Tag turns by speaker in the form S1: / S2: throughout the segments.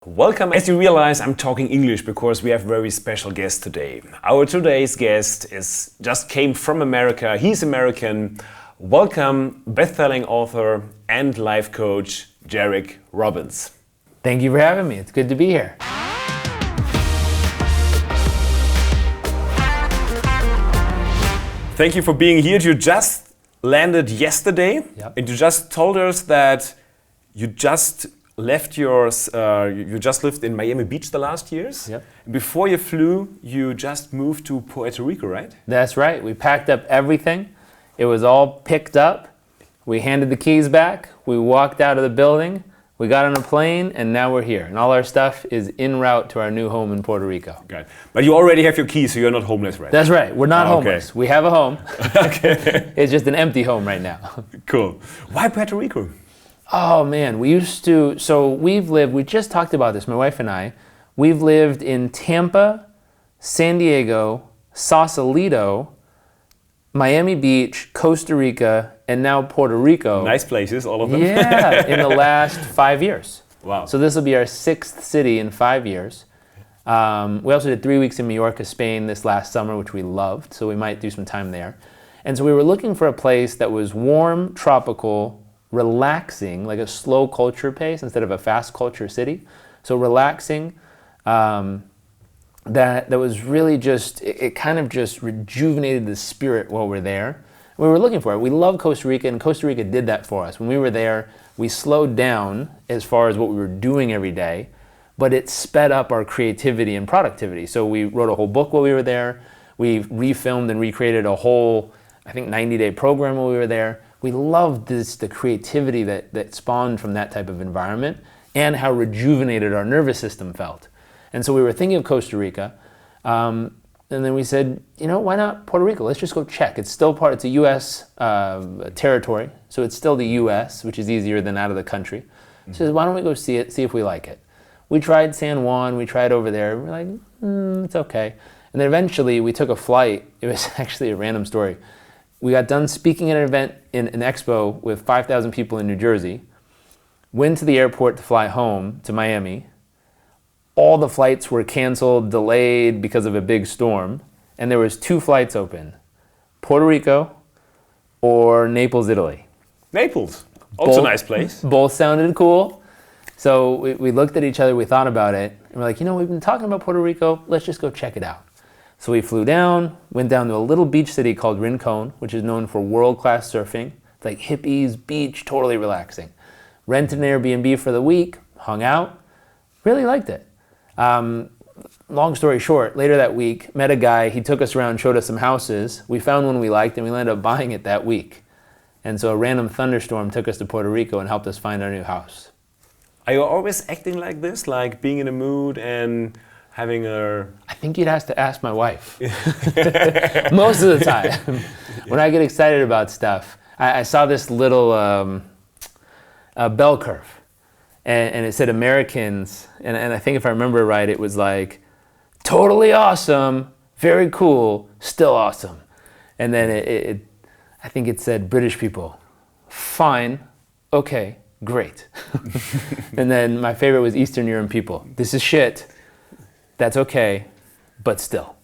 S1: Welcome. As you realize, I'm talking English because we have a very special guest today. Our today's guest just came from America. He's American. Welcome, best-selling author and life coach, Jairek Robbins.
S2: Thank you for having me. It's good to be here.
S1: Thank you for being here. You just landed yesterday, and you just told us that you just left you just lived in Miami Beach the last years.
S2: Yep.
S1: Before you flew, you just moved to Puerto Rico, right?
S2: That's right. We packed up everything. It was all picked up. We handed the keys back. We walked out of the building. We got on a plane, and now we're here. And all our stuff is en route to our new home in Puerto Rico.
S1: Okay. But you already have your keys, so you're not homeless, right?
S2: That's right. We're not homeless.
S1: Okay.
S2: We have a home.
S1: Okay.
S2: It's just an empty home right now.
S1: Cool. Why Puerto Rico?
S2: Oh man, we just talked about this, my wife and I. We've lived in Tampa, San Diego, Sausalito, Miami Beach, Costa Rica, and now Puerto Rico.
S1: Nice places, all of them.
S2: Yeah, in the last 5 years.
S1: Wow.
S2: So this will be our 6th city in 5 years. We also did 3 weeks in Mallorca, Spain this last summer, which we loved, so we might do some time there. And so we were looking for a place that was warm, tropical, relaxing, like a slow culture pace instead of a fast culture city. So relaxing, that was really just, it kind of just rejuvenated the spirit while we're there. We were looking for it. We love Costa Rica, and Costa Rica did that for us. When we were there, we slowed down as far as what we were doing every day, but it sped up our creativity and productivity. So we wrote a whole book while we were there. We refilmed and recreated a whole, 90-day program while we were there. We loved the creativity that spawned from that type of environment and how rejuvenated our nervous system felt. And so we were thinking of Costa Rica, and then we said, why not Puerto Rico? Let's just go check. It's a U.S. territory, so it's still the U.S., which is easier than out of the country. Mm-hmm. So why don't we go see it, see if we like it? We tried San Juan, we tried over there, we're like, it's okay. And then eventually we took a flight. It was actually a random story. We got done speaking at an event in an expo with 5,000 people in New Jersey, went to the airport to fly home to Miami. All the flights were canceled, delayed because of a big storm, and there was 2 flights open, Puerto Rico or Naples, Italy.
S1: Naples, also a nice place.
S2: Both sounded cool. So we looked at each other, we thought about it, and we're like, we've been talking about Puerto Rico, let's just go check it out. So we flew down, went down to a little beach city called Rincon, which is known for world-class surfing. It's like hippies, beach, totally relaxing. Rented an Airbnb for the week, hung out, really liked it. Long story short, later that week, met a guy, he took us around, showed us some houses. We found one we liked and we ended up buying it that week. And so a random thunderstorm took us to Puerto Rico and helped us find our new house.
S1: Are you always acting like this, like being in a mood and having
S2: I think you'd have to ask my wife. Most of the time. When I get excited about stuff, I saw this little bell curve, and it said Americans, and I think if I remember right, it was like, totally awesome, very cool, still awesome. And then I think it said British people, fine, okay, great. And then my favorite was Eastern European people, this is shit. That's okay, but still.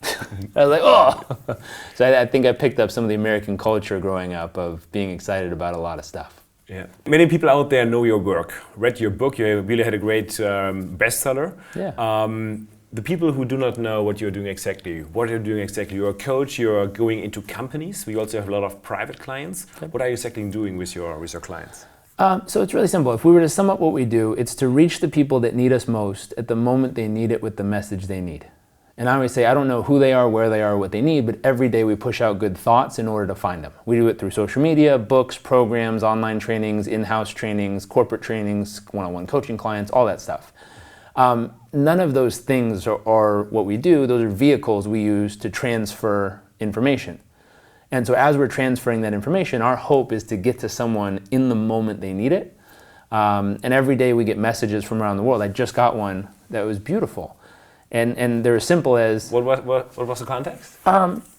S2: I was like, oh! So I think I picked up some of the American culture growing up of being excited about a lot of stuff.
S1: Yeah. Many people out there know your work, read your book, you really had a great bestseller.
S2: Yeah.
S1: The people who do not know what you're doing exactly, you're a coach, you're going into companies, we also have a lot of private clients. Okay. What are you exactly doing with your clients?
S2: So it's really simple. If we were to sum up what we do, it's to reach the people that need us most at the moment they need it with the message they need. And I always say, I don't know who they are, where they are, what they need, but every day we push out good thoughts in order to find them. We do it through social media, books, programs, online trainings, in-house trainings, corporate trainings, one-on-one coaching clients, all that stuff. None of those things are what we do. Those are vehicles we use to transfer information. And so as we're transferring that information, our hope is to get to someone in the moment they need it. And every day we get messages from around the world. I just got one that was beautiful. And they're as simple as...
S1: What was the context?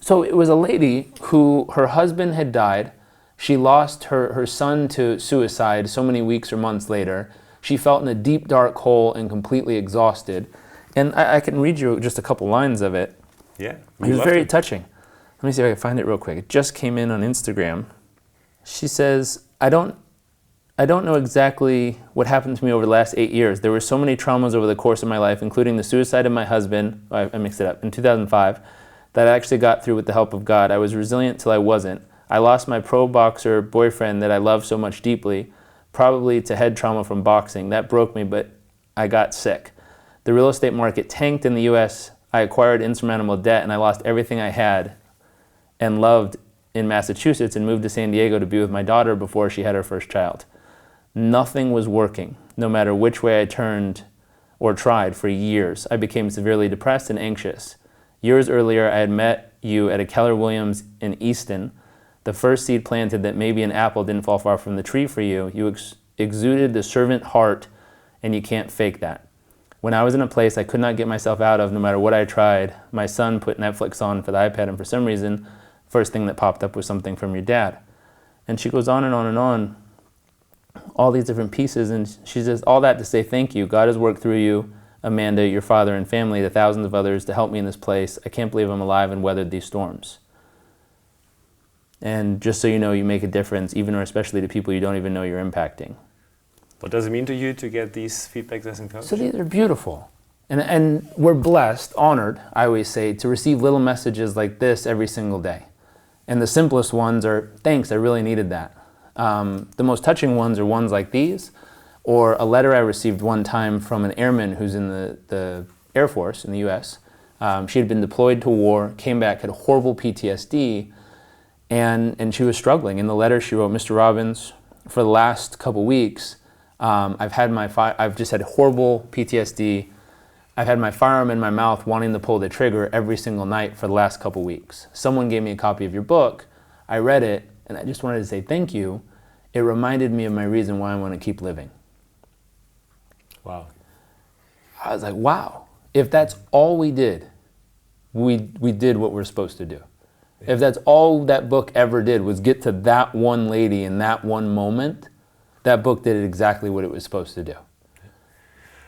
S2: So it was a lady who, her husband had died. She lost her son to suicide so many weeks or months later. She felt in a deep, dark hole and completely exhausted. And I can read you just a couple lines of it.
S1: Yeah.
S2: It was very touching. Let me see if I can find it real quick. It just came in on Instagram. She says, I don't know exactly what happened to me over the last 8 years. There were so many traumas over the course of my life, including the suicide of my husband, I mixed it up, in 2005, that I actually got through with the help of God. I was resilient till I wasn't. I lost my pro boxer boyfriend that I loved so much deeply, probably to head trauma from boxing. That broke me, but I got sick. The real estate market tanked in the US. I acquired insurmountable debt and I lost everything I had and loved in Massachusetts and moved to San Diego to be with my daughter before she had her first child. Nothing was working, no matter which way I turned or tried for years. I became severely depressed and anxious. Years earlier, I had met you at a Keller Williams in Easton. The first seed planted that maybe an apple didn't fall far from the tree for you. You exuded the servant heart, and you can't fake that. When I was in a place I could not get myself out of, no matter what I tried, my son put Netflix on for the iPad, and for some reason, first thing that popped up was something from your dad. And she goes on and on and on, all these different pieces, and she says all that to say thank you. God has worked through you, Amanda, your father and family, the thousands of others to help me in this place. I can't believe I'm alive and weathered these storms. And just so you know, you make a difference, even or especially to people you don't even know you're impacting.
S1: What does it mean to you to get these feedbacks as encouragement?
S2: So these are beautiful. And we're blessed, honored, I always say, to receive little messages like this every single day. And the simplest ones are, thanks, I really needed that. The most touching ones are ones like these, or a letter I received one time from an airman who's in the Air Force in the US. She had been deployed to war, came back, had horrible PTSD, and she was struggling. In the letter she wrote, Mr. Robbins, for the last couple weeks, I've just had horrible PTSD. I've had my firearm in my mouth wanting to pull the trigger every single night for the last couple weeks. Someone gave me a copy of your book. I read it, and I just wanted to say thank you. It reminded me of my reason why I want to keep living.
S1: Wow.
S2: I was like, wow. If that's all we did, we did what we're supposed to do. If that's all that book ever did was get to that one lady in that one moment, that book did exactly what it was supposed to do.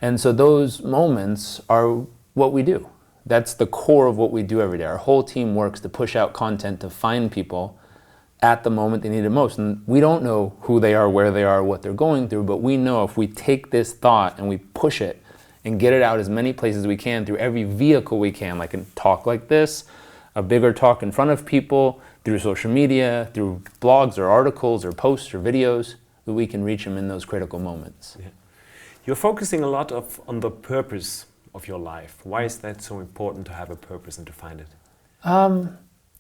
S2: And so those moments are what we do. That's the core of what we do every day. Our whole team works to push out content to find people at the moment they need it most. And we don't know who they are, where they are, what they're going through, but we know if we take this thought and we push it and get it out as many places as we can through every vehicle we can, like a talk like this, a bigger talk in front of people, through social media, through blogs or articles or posts or videos, that we can reach them in those critical moments.
S1: Yeah. You're focusing a lot on the purpose of your life. Why is that so important to have a purpose and to find it?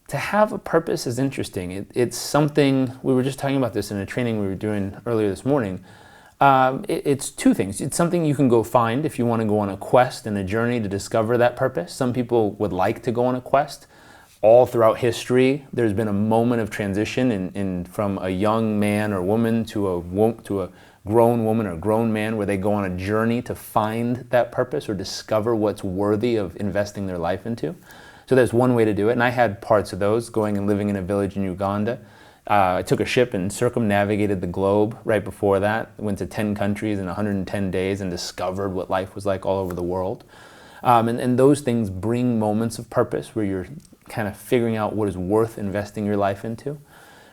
S2: To have a purpose is interesting. It's something, we were just talking about this in a training we were doing earlier this morning. It's two things. It's something you can go find if you want to go on a quest and a journey to discover that purpose. Some people would like to go on a quest. All throughout history, there's been a moment of transition from a young man or woman to a grown woman or grown man where they go on a journey to find that purpose or discover what's worthy of investing their life into. So there's one way to do it, and I had parts of those, going and living in a village in Uganda. I took a ship and circumnavigated the globe right before that, went to 10 countries in 110 days and discovered what life was like all over the world. And those things bring moments of purpose where you're kind of figuring out what is worth investing your life into.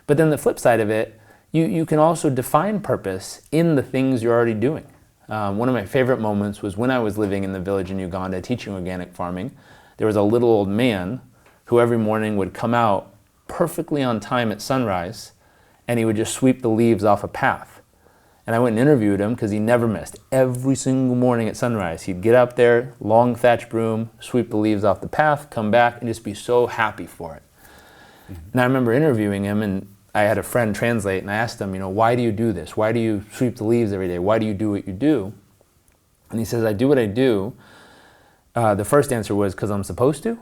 S2: But then the flip side of it, you can also define purpose in the things you're already doing. One of my favorite moments was when I was living in the village in Uganda teaching organic farming. There was a little old man who every morning would come out perfectly on time at sunrise, and he would just sweep the leaves off a path. And I went and interviewed him because he never missed. Every single morning at sunrise, he'd get up there, long thatch broom, sweep the leaves off the path, come back, and just be so happy for it. Mm-hmm. And I remember interviewing him, and I had a friend translate, and I asked him, why do you do this? Why do you sweep the leaves every day? Why do you do what you do? And he says, I do what I do. The first answer was, because I'm supposed to.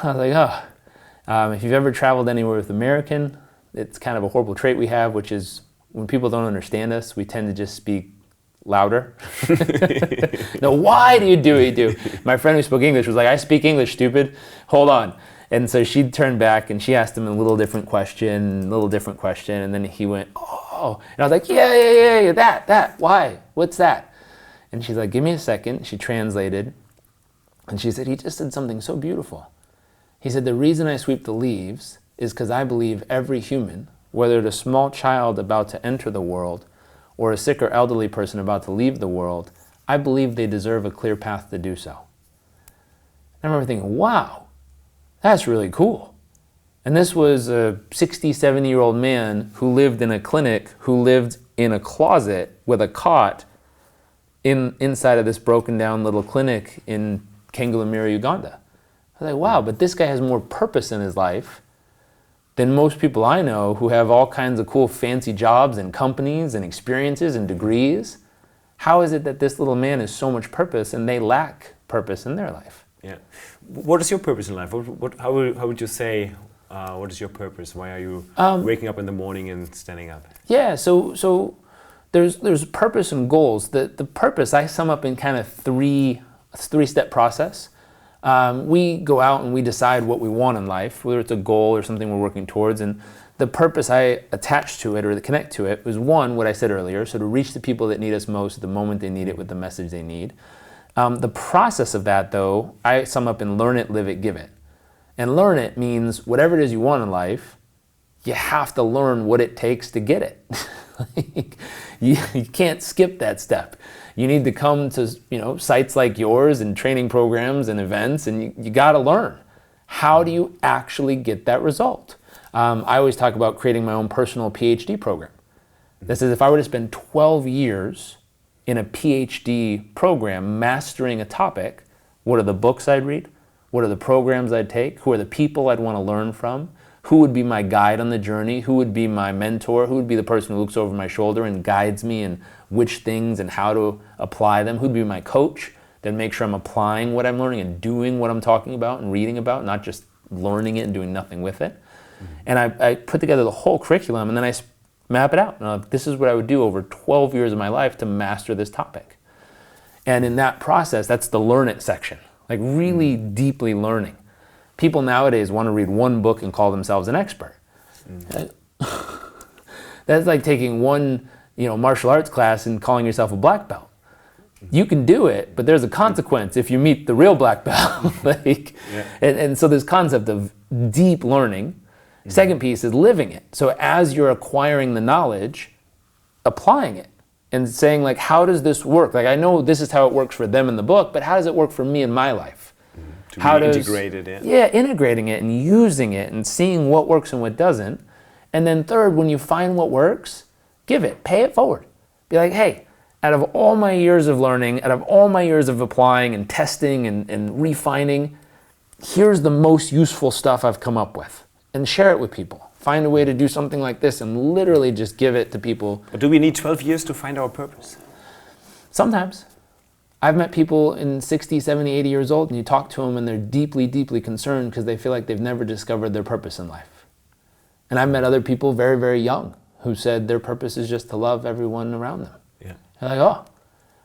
S2: I was like, if you've ever traveled anywhere with American, it's kind of a horrible trait we have, which is when people don't understand us, we tend to just speak louder. No, why do you do what you do? My friend who spoke English was like, I speak English, stupid. Hold on. And so she turned back and she asked him a little different question, and then he went, oh, whoa. And I was like, yeah, that, why? What's that? And she's like, give me a second. She translated. And she said, he just said something so beautiful. He said, the reason I sweep the leaves is because I believe every human, whether it's a small child about to enter the world or a sick or elderly person about to leave the world, I believe they deserve a clear path to do so. I remember thinking, wow, that's really cool. And this was a 60, 70-year-old man who lived in a clinic, who lived in a closet with a cot inside of this broken down little clinic in Kengulamira, Uganda. I was like, wow, but this guy has more purpose in his life than most people I know who have all kinds of cool fancy jobs and companies and experiences and degrees. How is it that this little man has so much purpose and they lack purpose in their life?
S1: Yeah. What is your purpose in life? How would you say, what is your purpose? Why are you waking up in the morning and standing up?
S2: Yeah, so there's purpose and goals. The purpose I sum up in kind of three-step process. We go out and we decide what we want in life, whether it's a goal or something we're working towards, and the purpose I attach to it or to connect to it was one, what I said earlier, so to reach the people that need us most at the moment they need it with the message they need. The process of that, though, I sum up in learn it, live it, give it. And learn it means whatever it is you want in life, you have to learn what it takes to get it. you can't skip that step. You need to come to sites like yours and training programs and events, and you got to learn. How do you actually get that result? I always talk about creating my own personal PhD program. This is if I were to spend 12 years in a PhD program mastering a topic, what are the books I'd read? What are the programs I'd take? Who are the people I'd want to learn from? Who would be my guide on the journey? Who would be my mentor? Who would be the person who looks over my shoulder and guides me in which things and how to apply them? Who'd be my coach that makes sure I'm applying what I'm learning and doing what I'm talking about and reading about, not just learning it and doing nothing with it? Mm-hmm. And I put together the whole curriculum and then I map it out. And this is what I would do over 12 years of my life to master this topic. And in that process, that's the learn it section, like really deeply learning. People nowadays want to read one book and call themselves an expert. That's like taking one, martial arts class and calling yourself a black belt. You can do it, but there's a consequence if you meet the real black belt. And so this concept of deep learning. Second piece is living it. So as you're acquiring the knowledge, applying it and saying like, how does this work? Like I know this is how it works for them in the book, but how does it work for me in my life?
S1: Integrate it.
S2: Yeah, integrating it and using it and seeing what works and what doesn't. And then third, when you find what works, give it, pay it forward. Be like, hey, out of all my years of learning, out of all my years of applying and testing and refining, here's the most useful stuff I've come up with. And share it with people. Find a way to do something like this and literally just give it to people.
S1: But do we need 12 years to find our purpose?
S2: Sometimes. I've met people in 60, 70, 80 years old and you talk to them and they're deeply, deeply concerned because they feel like they've never discovered their purpose in life. And I've met other people very, very young who said their purpose is just to love everyone around them.
S1: Yeah.
S2: They're like,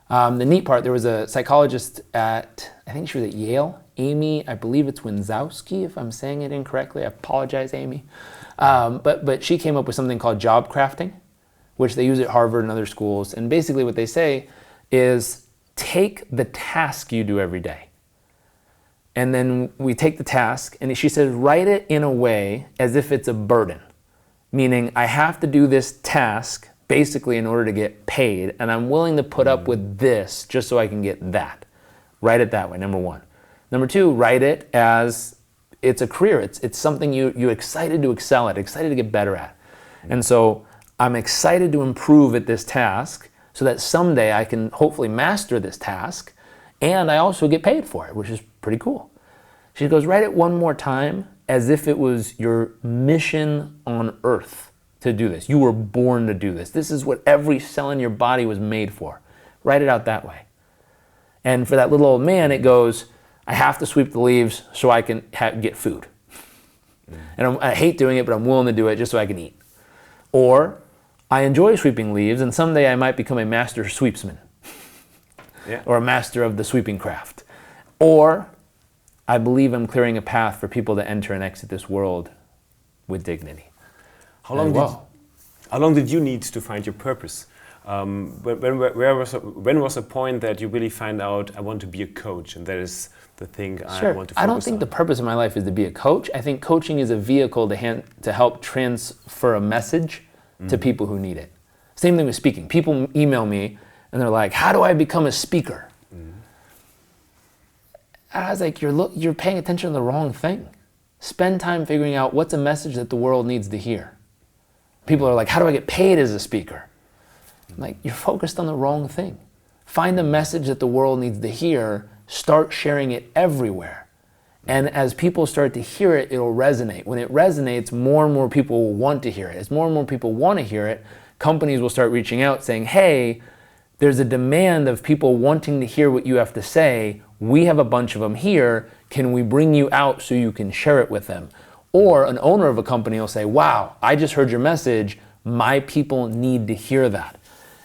S2: oh. The neat part, there was a psychologist I think she was at Yale, Amy, I believe it's Wenzowski, if I'm saying it incorrectly. I apologize, Amy. But she came up with something called job crafting, which they use at Harvard and other schools. And basically what they say is take the task you do every day. And then we take the task, and she says, write it in a way as if it's a burden. Meaning, I have to do this task basically in order to get paid, and I'm willing to put up with this just so I can get that. Write it that way, number one. Number two, write it as it's a career. It's something you're excited to excel at, excited to get better at. And so I'm excited to improve at this task so that someday I can hopefully master this task and I also get paid for it, which is pretty cool. She goes, write it one more time as if it was your mission on earth to do this. You were born to do this. This is what every cell in your body was made for. Write it out that way. And for that little old man, it goes, I have to sweep the leaves so I can get food. And I hate doing it, but I'm willing to do it just so I can eat. Or I enjoy sweeping leaves, and someday I might become a master sweepsman. Or a master of the sweeping craft. Or I believe I'm clearing a path for people to enter and exit this world with dignity.
S1: How long How long did you need to find your purpose? When was the point that you really find out, I want to be a coach, and that is the thing I want to focus on?
S2: I don't think the purpose of my life is to be a coach. I think coaching is a vehicle to help transfer a message to people who need it. Same thing with speaking. People email me and they're like, how do I become a speaker? I was like, you're paying attention to the wrong thing. Spend time figuring out what's a message that the world needs to hear. People are like, how do I get paid as a speaker? I'm like, you're focused on the wrong thing. Find a message that the world needs to hear, start sharing it everywhere. And as people start to hear it, it'll resonate. When it resonates, more and more people will want to hear it. As more and more people want to hear it, companies will start reaching out saying, hey, there's a demand of people wanting to hear what you have to say. We have a bunch of them here. Can we bring you out so you can share it with them? Or an owner of a company will say, wow, I just heard your message. My people need to hear that.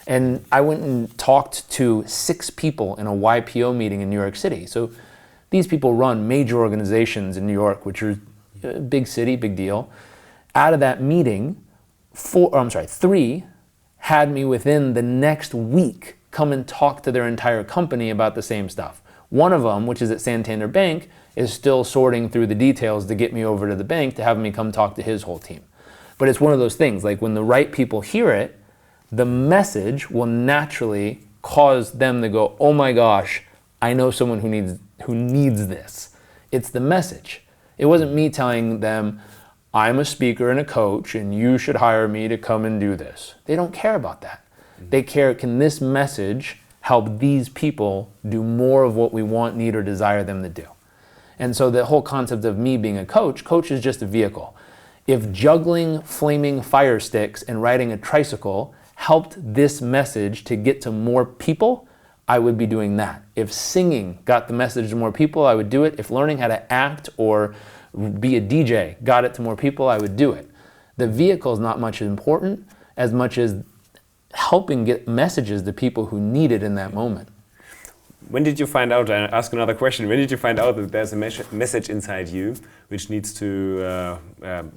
S2: And I went and talked to 6 people in a YPO meeting in New York City. So these people run major organizations in New York, which are a big city, big deal. Out of that meeting, 3 had me within the next week come and talk to their entire company about the same stuff. One of them, which is at Santander Bank, is still sorting through the details to get me over to the bank to have me come talk to his whole team. But it's one of those things, like when the right people hear it, the message will naturally cause them to go, oh my gosh, I know someone who needs this. It's the message. It wasn't me telling them, I'm a speaker and a coach and you should hire me to come and do this. They don't care about that. They care, can this message help these people do more of what we want, need, or desire them to do? And so the whole concept of me being a coach is just a vehicle. If juggling flaming fire sticks and riding a tricycle helped this message to get to more people, I would be doing that. If singing got the message to more people, I would do it. If learning how to act or be a DJ got it to more people, I would do it. The vehicle is not much important as much as helping get messages to people who need it in that moment.
S1: When did you find out, and ask another question, when did you find out that there's a message inside you which needs to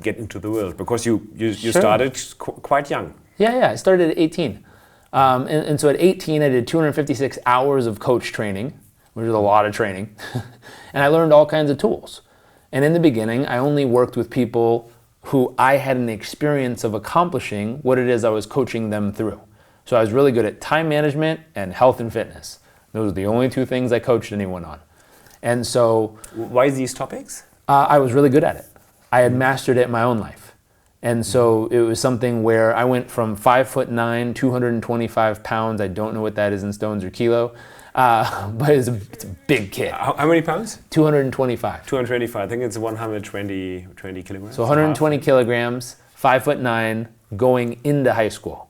S1: get into the world? Because you started quite young.
S2: Yeah, I started at 18. And so at 18, I did 256 hours of coach training, which is a lot of training. And I learned all kinds of tools. And in the beginning, I only worked with people who I had an experience of accomplishing what it is I was coaching them through. So I was really good at time management and health and fitness. Those are the only 2 things I coached anyone on. And so...
S1: Why these topics?
S2: I was really good at it. I had mastered it in my own life. And so it was something where I went from 5'9", 225 pounds. I don't know what that is in stones or kilo, but it's a big kid.
S1: How many pounds?
S2: 225.
S1: 225. I think it's 120 kilograms.
S2: So 120 kilograms, 5'9", going into high school.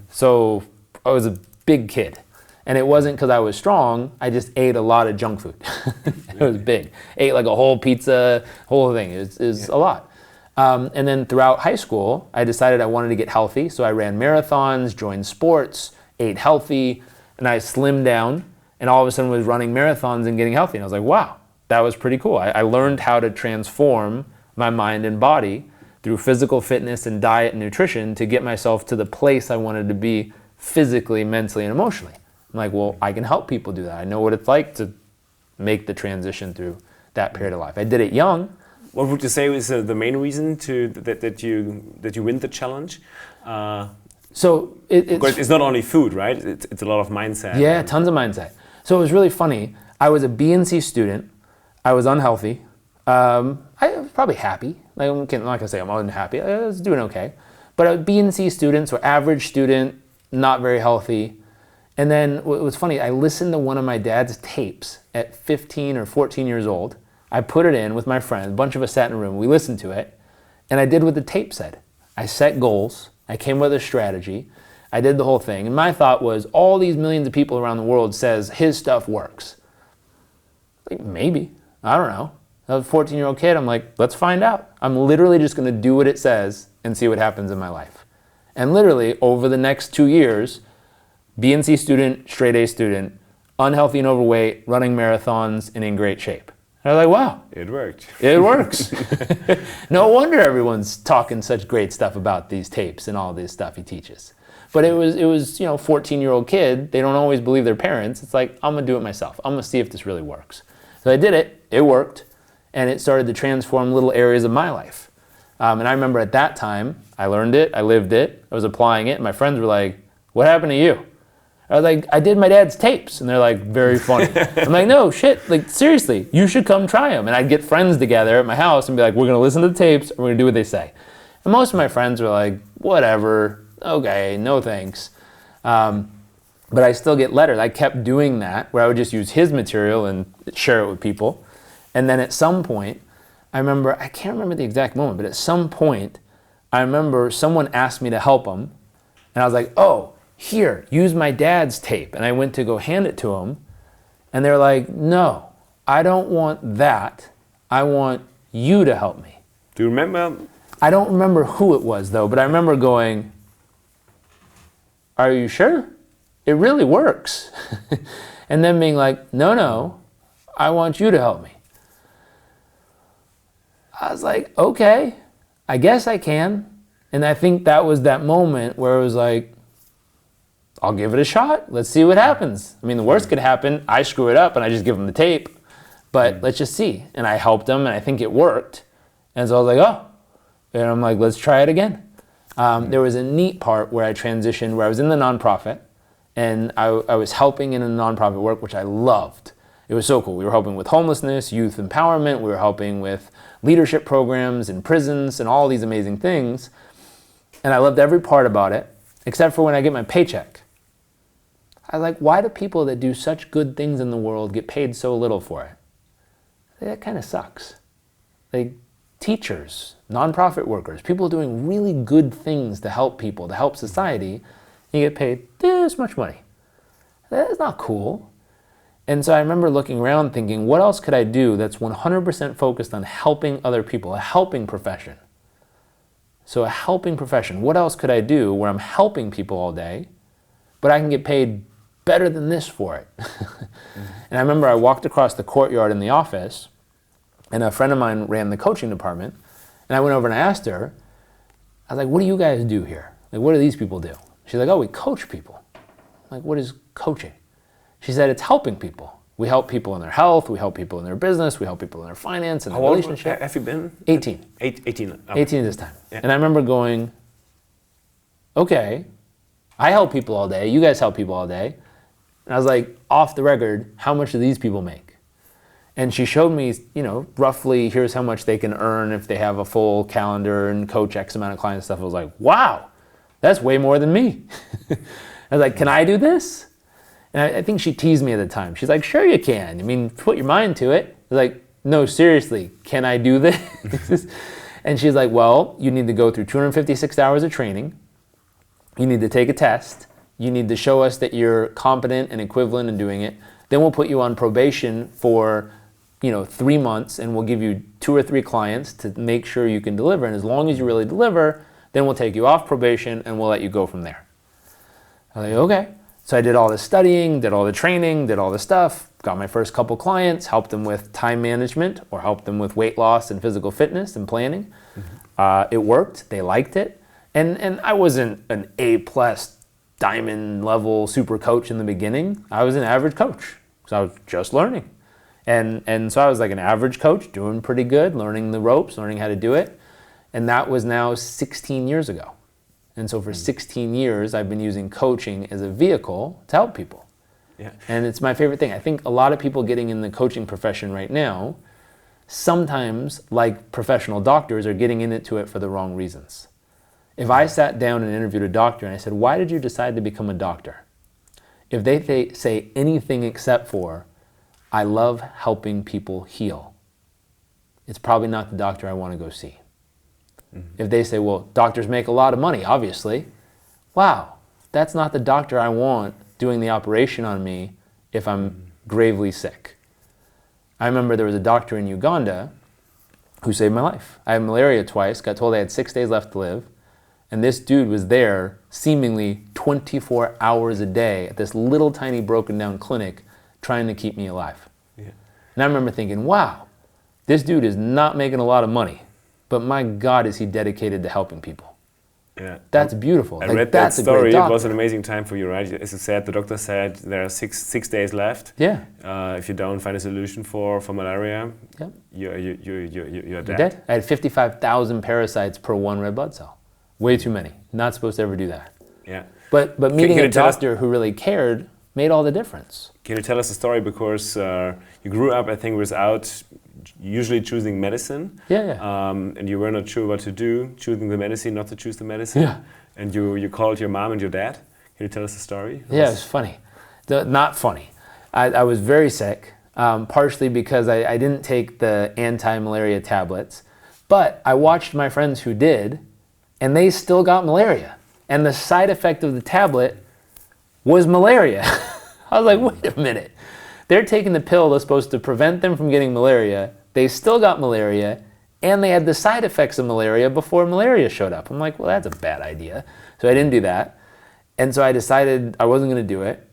S2: So I was a big kid. And it wasn't because I was strong, I just ate a lot of junk food. It was big. Ate like a whole pizza, whole thing. It was a lot. And then throughout high school, I decided I wanted to get healthy. So I ran marathons, joined sports, ate healthy, and I slimmed down. And all of a sudden was running marathons and getting healthy. And I was like, wow, that was pretty cool. I learned how to transform my mind and body through physical fitness and diet and nutrition to get myself to the place I wanted to be physically, mentally, and emotionally. I'm like, well, I can help people do that. I know what it's like to make the transition through that period of life. I did it young.
S1: What would you say is the main reason that you win the challenge?
S2: So
S1: it's not only food, right? It's a lot of mindset.
S2: Yeah, tons of mindset. So it was really funny. I was a B&C student. I was unhealthy. I was probably happy. I'm not gonna say I'm unhappy. I was doing okay. But a B&C student, so average student, not very healthy. And then it was funny, I listened to one of my dad's tapes at 15 or 14 years old. I put it in with my friend, a bunch of us sat in a room, we listened to it, and I did what the tape said. I set goals, I came with a strategy, I did the whole thing, and my thought was, all these millions of people around the world says his stuff works. Like, maybe, I don't know. I was a 14-year-old kid, I'm like, let's find out. I'm literally just gonna do what it says and see what happens in my life. And literally, over the next 2 years, B&C student, straight A student, unhealthy and overweight, running marathons, and in great shape. I was like, wow.
S1: It worked.
S2: It works. No wonder everyone's talking such great stuff about these tapes and all this stuff he teaches. But it was 14-year-old kid. They don't always believe their parents. It's like, I'm going to do it myself. I'm going to see if this really works. So I did it. It worked. And it started to transform little areas of my life. And I remember at that time, I learned it. I lived it. I was applying it. And my friends were like, what happened to you? I was like, I did my dad's tapes. And they're like, very funny. I'm like, no, shit. Like, seriously, you should come try them. And I'd get friends together at my house and be like, we're going to listen to the tapes. And we're going to do what they say. And most of my friends were like, whatever. Okay, no thanks. But I still get letters. I kept doing that where I would just use his material and share it with people. And then at some point, I can't remember the exact moment, but at some point, I remember someone asked me to help them. And I was like, oh, here, use my dad's tape. And I went to go hand it to them. And they're like, no, I don't want that. I want you to help me.
S1: Do you remember?
S2: I don't remember who it was, though, but I remember going, are you sure? It really works. And then being like, no, I want you to help me. I was like, okay, I guess I can. And I think that was that moment where it was like, I'll give it a shot. Let's see what happens. I mean, the worst could happen. I screw it up and I just give them the tape. But let's just see. And I helped them and I think it worked. And so I was like, oh. And I'm like, let's try it again. There was a neat part where I transitioned, where I was in the nonprofit. And I was helping in a nonprofit work, which I loved. It was so cool. We were helping with homelessness, youth empowerment. We were helping with leadership programs in prisons and all these amazing things. And I loved every part about it, except for when I get my paycheck. I was like, why do people that do such good things in the world get paid so little for it? That kind of sucks. Like teachers, nonprofit workers, people doing really good things to help people, to help society, you get paid this much money. That's not cool. And so I remember looking around thinking, what else could I do that's 100% focused on helping other people, a helping profession? So a helping profession, what else could I do where I'm helping people all day, but I can get paid better than this for it? And I remember I walked across the courtyard in the office, and a friend of mine ran the coaching department, and I went over and I asked her, I was like, what do you guys do here? Like, what do these people do? She's like, oh, we coach people. I'm like, what is coaching? She said, it's helping people. We help people in their health, we help people in their business, we help people in their finance and their relationship.
S1: How old have you been?
S2: 18.
S1: 18. Okay.
S2: 18 this time. Yeah. And I remember going, okay, I help people all day, you guys help people all day. And I was like, off the record, how much do these people make? And she showed me, roughly here's how much they can earn if they have a full calendar and coach X amount of clients and stuff. I was like, wow, that's way more than me. I was like, can I do this? And I think she teased me at the time. She's like, sure you can. I mean, put your mind to it. I was like, no, seriously, can I do this? And she's like, well, you need to go through 256 hours of training. You need to take a test. You need to show us that you're competent and equivalent in doing it. Then we'll put you on probation for 3 months, and we'll give you 2 or 3 clients to make sure you can deliver. And as long as you really deliver, then we'll take you off probation and we'll let you go from there. I was like, okay. So I did all the studying, did all the training, did all the stuff, got my first couple clients, helped them with time management or helped them with weight loss and physical fitness and planning. Mm-hmm. It worked. They liked it. And I wasn't an A+ diamond level super coach in the beginning. I was an average coach because I was just learning. And so I was like an average coach, doing pretty good, learning the ropes, learning how to do it. And that was now 16 years ago. And so for 16 years, I've been using coaching as a vehicle to help people. Yeah. And it's my favorite thing. I think a lot of people getting in the coaching profession right now, sometimes, like professional doctors, are getting into it for the wrong reasons. If I sat down and interviewed a doctor and I said, why did you decide to become a doctor? If they say anything except for, I love helping people heal, it's probably not the doctor I want to go see. Mm-hmm. If they say, well, doctors make a lot of money, obviously. Wow, that's not the doctor I want doing the operation on me if I'm gravely sick. I remember there was a doctor in Uganda who saved my life. I had malaria twice, got told I had 6 days left to live, and this dude was there seemingly 24 hours a day at this little tiny broken down clinic trying to keep me alive. Yeah. And I remember thinking, wow, This dude is not making a lot of money, but my God, is he dedicated to helping people.
S1: Yeah.
S2: That's beautiful.
S1: I read that
S2: that's
S1: story.
S2: A great
S1: It
S2: doctor.
S1: was an amazing time for you, right? As you said, the doctor said there are six days left.
S2: Yeah.
S1: If you don't find a solution for malaria,
S2: Yep.
S1: you're dead.
S2: Dead. I had 55,000 parasites per one red blood cell. Way too many. Not supposed to ever do that.
S1: Yeah.
S2: But meeting
S1: can
S2: a
S1: you tell us-
S2: doctor who really cared made all the difference.
S1: Can you tell us a story? Because you grew up, I think, without usually choosing medicine.
S2: Yeah.
S1: And you were not sure what to do, choosing the medicine, not to choose the medicine.
S2: Yeah.
S1: And you called your mom and your dad. Can you tell us the story?
S2: Yeah, it was funny. Not funny. I was very sick, partially because I didn't take the anti-malaria tablets, but I watched my friends who did, and they still got malaria. And the side effect of the tablet was malaria. I was like, wait a minute. They're taking the pill that's supposed to prevent them from getting malaria. They still got malaria, and they had the side effects of malaria before malaria showed up. I'm like, well, that's a bad idea. So I didn't do that. And so I decided I wasn't going to do it.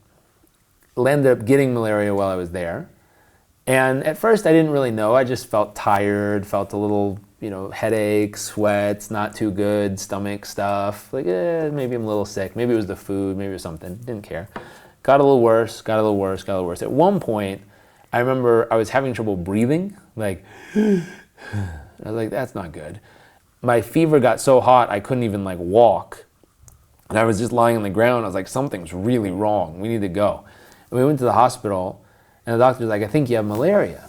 S2: Ended up getting malaria while I was there. And at first I didn't really know. I just felt tired, felt a little, headache, sweats, not too good, stomach stuff. Like, maybe I'm a little sick. Maybe it was the food, maybe it was something. Didn't care. Got a little worse. At one point, I remember I was having trouble breathing. Like, I was like, that's not good. My fever got so hot I couldn't even walk. And I was just lying on the ground. I was like, something's really wrong. We need to go. And we went to the hospital, and the doctor was like, I think you have malaria.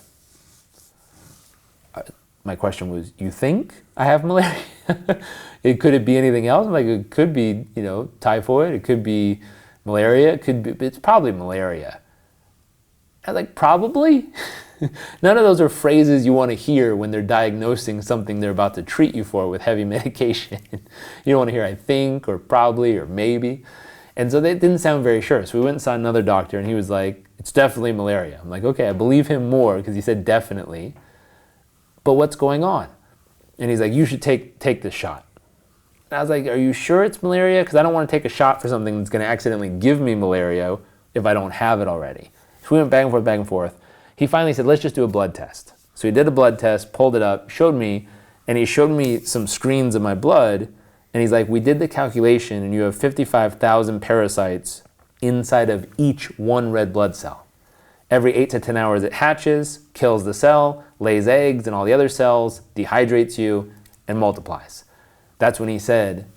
S2: My question was, you think I have malaria? Could it be anything else? I'm like, it could be, typhoid. It could be malaria. It's probably malaria. I was like, probably? None of those are phrases you want to hear when they're diagnosing something they're about to treat you for with heavy medication. You don't want to hear I think or probably or maybe. And so they didn't sound very sure. So we went and saw another doctor, and he was like, it's definitely malaria. I'm like, okay, I believe him more because he said definitely. But what's going on? And he's like, you should take this shot. And I was like, are you sure it's malaria? Because I don't want to take a shot for something that's going to accidentally give me malaria if I don't have it already. So we went back and forth. He finally said, let's just do a blood test. So he did a blood test, pulled it up, showed me, and he showed me some screens of my blood. And he's like, we did the calculation, and you have 55,000 parasites inside of each one red blood cell. Every 8 to 10 hours it hatches, kills the cell, lays eggs and all the other cells, dehydrates you, and multiplies. That's when he said,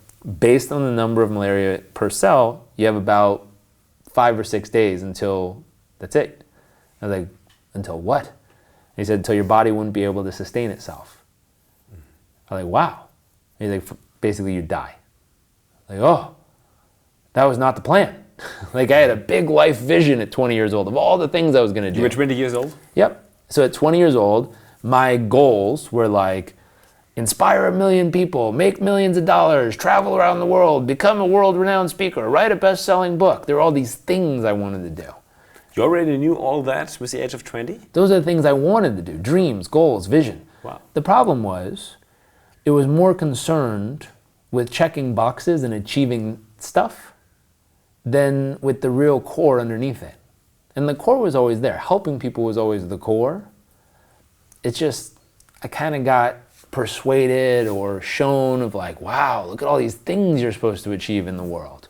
S2: based on the number of malaria per cell, you have about 5 or 6 days until that's it. I was like, until what? And he said, until your body wouldn't be able to sustain itself. I was like, wow. And he's like, basically you die. Like, oh, that was not the plan. I had a big life vision at 20 years old of all the things I was going to do.
S1: You were 20 years old?
S2: Yep. So at 20 years old, my goals were inspire 1 million people, make millions of dollars, travel around the world, become a world-renowned speaker, write a best-selling book. There were all these things I wanted to do.
S1: You already knew all that with the age of 20?
S2: Those are the things I wanted to do. Dreams, goals, vision.
S1: Wow.
S2: The problem was, it was more concerned with checking boxes and achieving stuff than with the real core underneath it. And the core was always there. Helping people was always the core. It's just, I kind of got persuaded or shown of wow, look at all these things you're supposed to achieve in the world.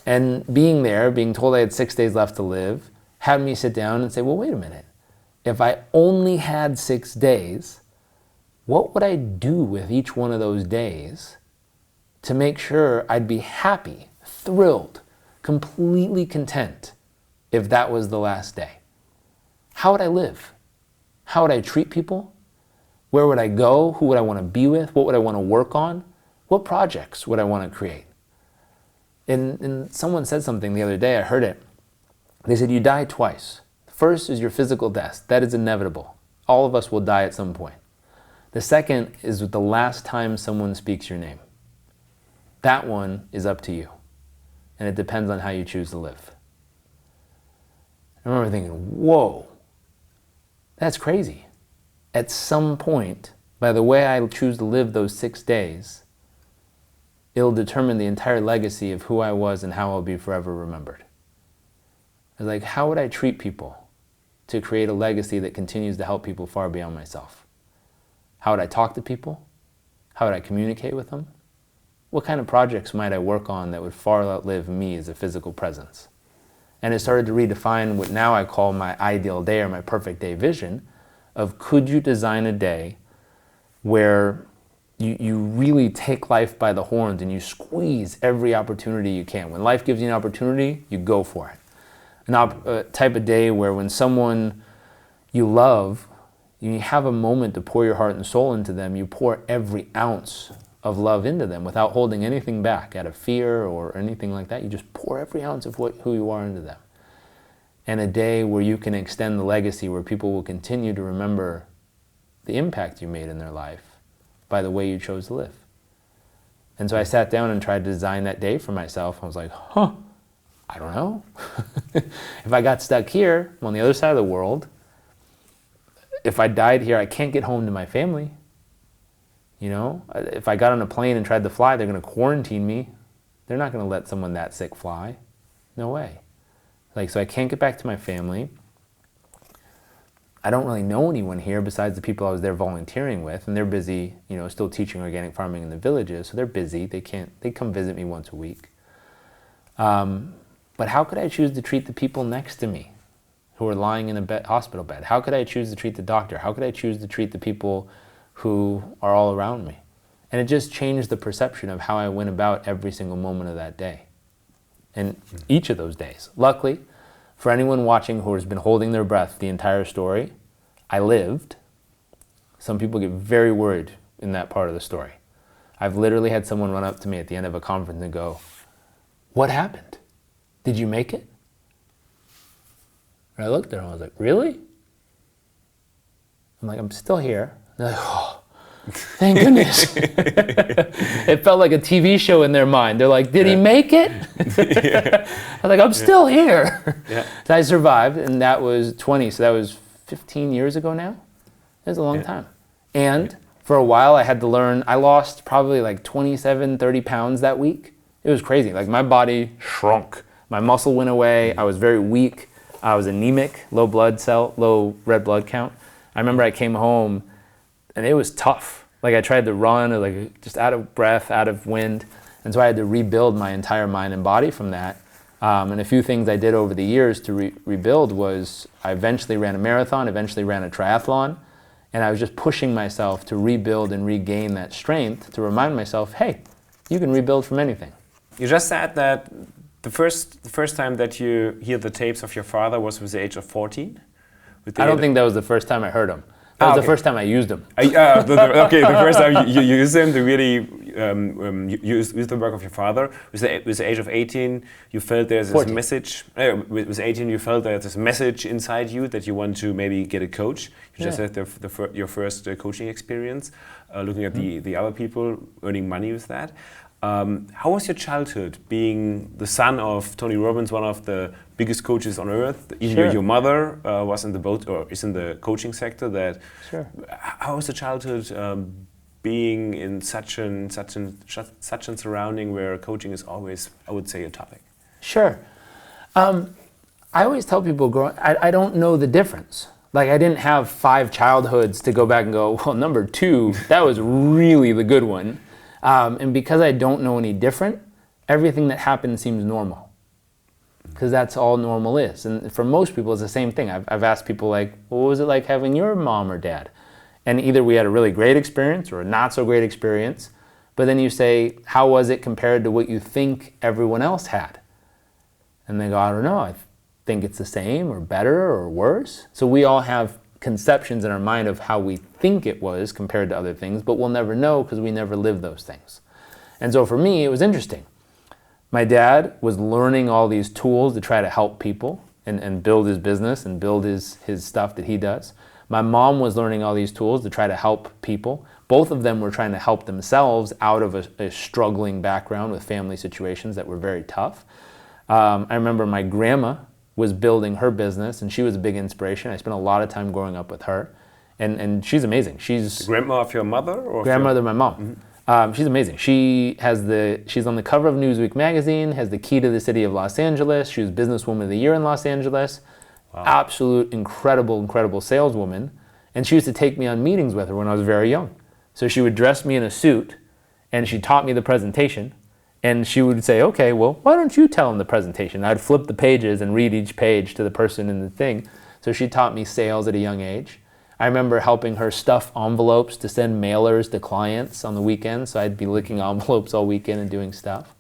S2: And being there, being told I had 6 days left to live, had me sit down and say, well, wait a minute. If I only had 6 days, what would I do with each one of those days to make sure I'd be happy, thrilled, completely content if that was the last day? How would I live? How would I treat people? Where would I go? Who would I want to be with? What would I want to work on? What projects would I want to create? And someone said something the other day, I heard it. They said, you die twice. First is your physical death. That is inevitable. All of us will die at some point. The second is the last time someone speaks your name. That one is up to you. And it depends on how you choose to live. I remember thinking, whoa, that's crazy. At some point, by the way I choose to live those 6 days, it'll determine the entire legacy of who I was and how I'll be forever remembered. I was like, how would I treat people to create a legacy that continues to help people far beyond myself? How would I talk to people? How would I communicate with them? What kind of projects might I work on that would far outlive me as a physical presence? And it started to redefine what now I call my ideal day or my perfect day vision of, could you design a day where you really take life by the horns and you squeeze every opportunity you can. When life gives you an opportunity, you go for it. A type of day where when someone you love, you have a moment to pour your heart and soul into them, you pour every ounce of love into them without holding anything back out of fear or anything like that. You just pour every ounce of who you are into them. And a day where you can extend the legacy, where people will continue to remember the impact you made in their life by the way you chose to live. And so I sat down and tried to design that day for myself. I was like, I don't know. If I got stuck here, I'm on the other side of the world. If I died here, I can't get home to my family. You know, if I got on a plane and tried to fly, they're going to quarantine me. They're not going to let someone that sick fly. No way. So I can't get back to my family. I don't really know anyone here besides the people I was there volunteering with, and they're busy, still teaching organic farming in the villages, so they're busy. They come visit me once a week. But how could I choose to treat the people next to me who are lying in a hospital bed? How could I choose to treat the doctor? How could I choose to treat the people who are all around me? And it just changed the perception of how I went about every single moment of that day. And each of those days. Luckily, for anyone watching who has been holding their breath the entire story, I lived. Some people get very worried in that part of the story. I've literally had someone run up to me at the end of a conference and go, "What happened? Did you make it?" And I looked at her and I was like, "Really?" I'm like, "I'm still here." And they're like, "Oh, thank goodness." It felt like a TV show in their mind. They're like, "Did he make it?" I was like, "I'm still here."
S1: Yeah.
S2: So I survived, and that was 20, so that was 15 years ago now. It was a long time. And for a while I had to learn. I lost probably like 27, 30 pounds that week. It was crazy. My body shrunk. My muscle went away. I was very weak. I was anemic, low red blood count. I remember I came home and it was tough. I tried to run, just out of breath, out of wind. And so I had to rebuild my entire mind and body from that. And a few things I did over the years to rebuild was I eventually ran a marathon, eventually ran a triathlon. And I was just pushing myself to rebuild and regain that strength to remind myself, hey, you can rebuild from anything.
S1: You just said that the first time that you hear the tapes of your father was with the age of 14?
S2: I don't think that was the first time I heard them. That was the first time I used them.
S1: The first time you used them to really use the work of your father. With the age of 18, you felt there's this message. With 18, you felt there's this message inside you that you want to maybe get a coach. You just had your first coaching experience, looking at the other people, earning money with that. How was your childhood, being the son of Tony Robbins, one of the biggest coaches on earth? Even your mother was in is in the coaching sector. How was the childhood being in such a surrounding where coaching is always, I would say, a topic?
S2: Sure. I always tell people I don't know the difference. I didn't have 5 childhoods to go back and go, well, number 2, that was really the good one. And because I don't know any different, everything that happens seems normal. Because that's all normal is. And for most people, it's the same thing. I've asked people what was it like having your mom or dad? And either we had a really great experience or a not so great experience. But then you say, how was it compared to what you think everyone else had? And they go, I don't know. I think it's the same or better or worse. So we all have conceptions in our mind of how we think it was compared to other things, but we'll never know because we never lived those things. And so for me, it was interesting. My dad was learning all these tools to try to help people and build his business and build his stuff that he does. My mom was learning all these tools to try to help people. Both of them were trying to help themselves out of a struggling background with family situations that were very tough. I remember my grandma was building her business, and she was a big inspiration. I spent a lot of time growing up with her, and she's amazing. She's
S1: the grandma of your mother, or
S2: grandmother of my mom. Mm-hmm. She's amazing. She's on the cover of Newsweek magazine. Has the key to the city of Los Angeles. She was Businesswoman of the Year in Los Angeles. Wow. Absolute incredible saleswoman, And she used to take me on meetings with her when I was very young. So she would dress me in a suit, and she taught me the presentation. And she would say, okay, well, why don't you tell them the presentation? I'd flip the pages and read each page to the person in the thing. So she taught me sales at a young age. I remember helping her stuff envelopes to send mailers to clients on the weekends. So I'd be licking envelopes all weekend and doing stuff.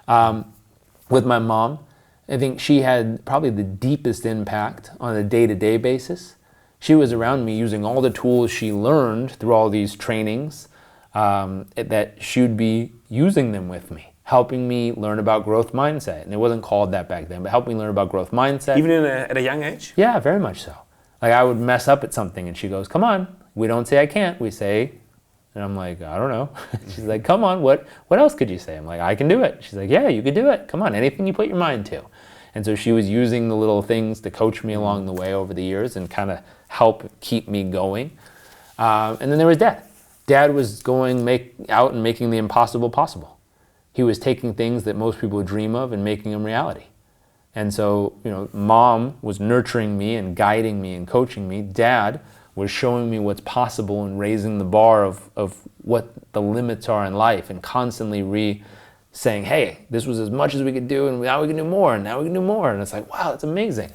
S2: With my mom, I think she had probably the deepest impact on a day-to-day basis. She was around me using all the tools she learned through all these trainings, that she would be using them with me, helping me learn about growth mindset. And it wasn't called that back then, but helped me learn about growth mindset.
S1: Even at a young age?
S2: Yeah, very much so. Like I would mess up at something and she goes, come on. We don't say I can't, we say, and I'm like, I don't know. She's like, come on, what else could you say? I'm like, I can do it. She's like, yeah, you could do it. Come on, anything you put your mind to. And so she was using the little things to coach me along the way over the years and kind of help keep me going. And then there was Dad. Dad was going out and making the impossible possible. He was taking things that most people dream of and making them reality. And so, Mom was nurturing me and guiding me and coaching me. Dad was showing me what's possible and raising the bar of what the limits are in life and constantly saying, hey, this was as much as we could do and now we can do more and now we can do more. And it's like, wow, that's amazing.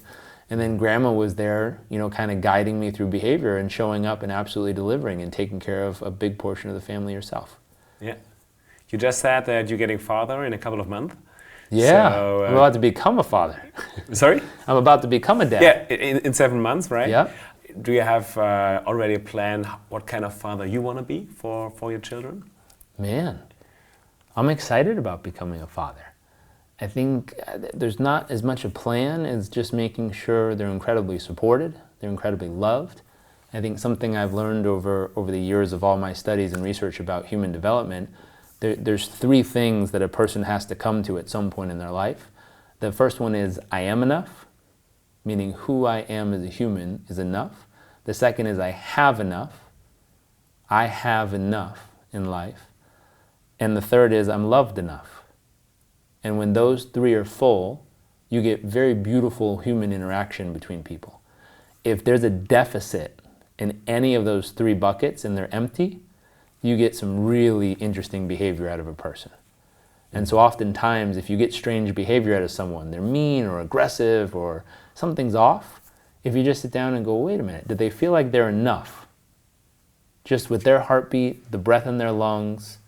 S2: And then Grandma was there, kind of guiding me through behavior and showing up and absolutely delivering and taking care of a big portion of the family yourself.
S1: Yeah. You just said that you're getting father in a couple of months.
S2: Yeah,
S1: so,
S2: I'm about to become a father.
S1: Sorry?
S2: I'm about to become a dad.
S1: Yeah, in 7 months, right?
S2: Yeah.
S1: Do you have already a plan what kind of father you want to be for your children?
S2: Man, I'm excited about becoming a father. I think there's not as much a plan as just making sure they're incredibly supported, they're incredibly loved. I think something I've learned over the years of all my studies and research about human development, there's 3 things that a person has to come to at some point in their life. The first one is I am enough, meaning who I am as a human is enough. The second is I have enough. I have enough in life. And the third is I'm loved enough. And when those 3 are full, you get very beautiful human interaction between people. If there's a deficit in any of those 3 buckets and they're empty, you get some really interesting behavior out of a person. And so oftentimes, if you get strange behavior out of someone, they're mean or aggressive or something's off, if you just sit down and go, wait a minute, do they feel like they're enough? Just with their heartbeat, the breath in their lungs,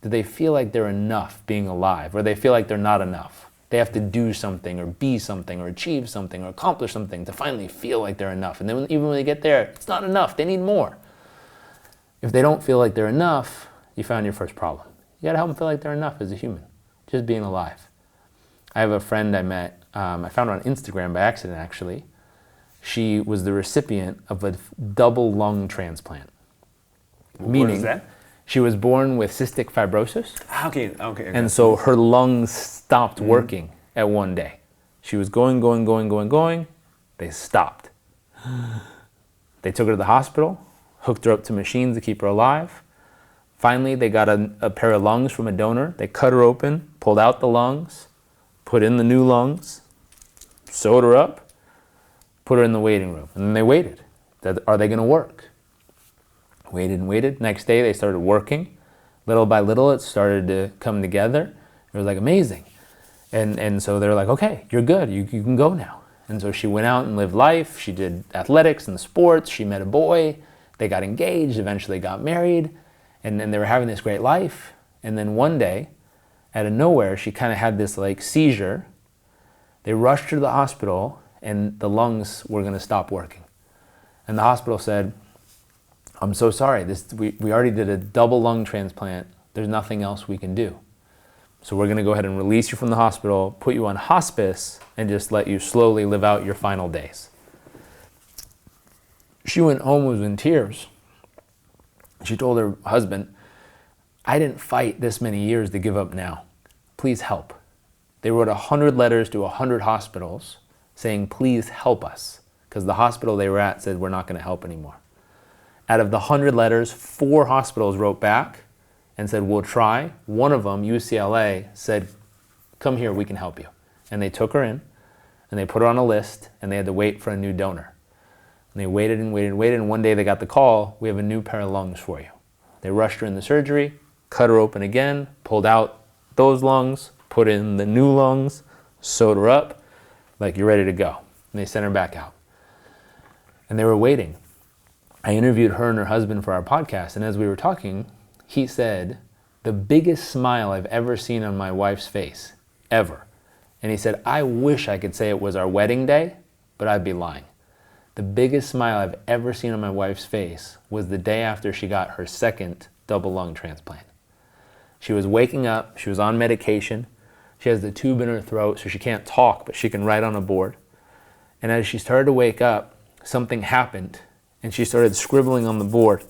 S2: do they feel like they're enough being alive, or they feel like they're not enough? They have to do something or be something or achieve something or accomplish something to finally feel like they're enough. And then even when they get there, it's not enough, they need more. If they don't feel like they're enough, you found your first problem. You gotta help them feel like they're enough as a human, just being alive. I have a friend I met, I found her on Instagram by accident actually. She was the recipient of a double lung transplant.
S1: What is that?
S2: She was born with cystic fibrosis.
S1: Okay.
S2: And so her lungs stopped working at one day. She was going. They stopped. They took her to the hospital, hooked her up to machines to keep her alive. Finally, they got a pair of lungs from a donor. They cut her open, pulled out the lungs, put in the new lungs, sewed her up, put her in the waiting room. And then they waited. Are they going to work? Waited and waited. Next day, they started working. Little by little, it started to come together. It was like amazing. And so they were like, okay, you're good. You can go now. And so she went out and lived life. She did athletics and sports. She met a boy. They got engaged, eventually got married. And then they were having this great life. And then one day, out of nowhere, she kind of had this like seizure. They rushed her to the hospital and the lungs were going to stop working. And the hospital said, I'm so sorry, we already did a double lung transplant. There's nothing else we can do. So we're going to go ahead and release you from the hospital, put you on hospice, and just let you slowly live out your final days. She went home, was in tears. She told her husband, I didn't fight this many years to give up now. Please help. They wrote 100 letters to 100 hospitals saying, please help us. Because the hospital they were at said, we're not going to help anymore. Out of the 100 letters, 4 hospitals wrote back and said, we'll try. One of them, UCLA, said, come here, we can help you. And they took her in, and they put her on a list, and they had to wait for a new donor. And they waited and waited and waited, and one day they got the call, we have a new pair of lungs for you. They rushed her in the surgery, cut her open again, pulled out those lungs, put in the new lungs, sewed her up, like you're ready to go. And they sent her back out. And they were waiting. I interviewed her and her husband for our podcast, and as we were talking, he said, the biggest smile I've ever seen on my wife's face, ever. And he said, I wish I could say it was our wedding day, but I'd be lying. The biggest smile I've ever seen on my wife's face was the day after she got her second double lung transplant. She was waking up, she was on medication, she has the tube in her throat so she can't talk, but she can write on a board. And as she started to wake up, something happened, and she started scribbling on the board.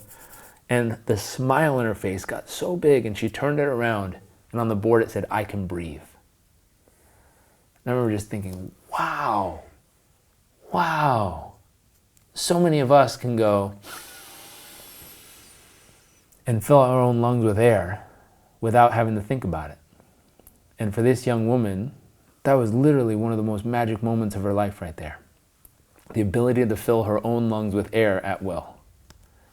S2: And the smile on her face got so big, and she turned it around, and on the board it said, I can breathe. And I remember just thinking, wow. So many of us can go and fill our own lungs with air without having to think about it. And for this young woman, that was literally one of the most magic moments of her life right there. The ability to fill her own lungs with air at will.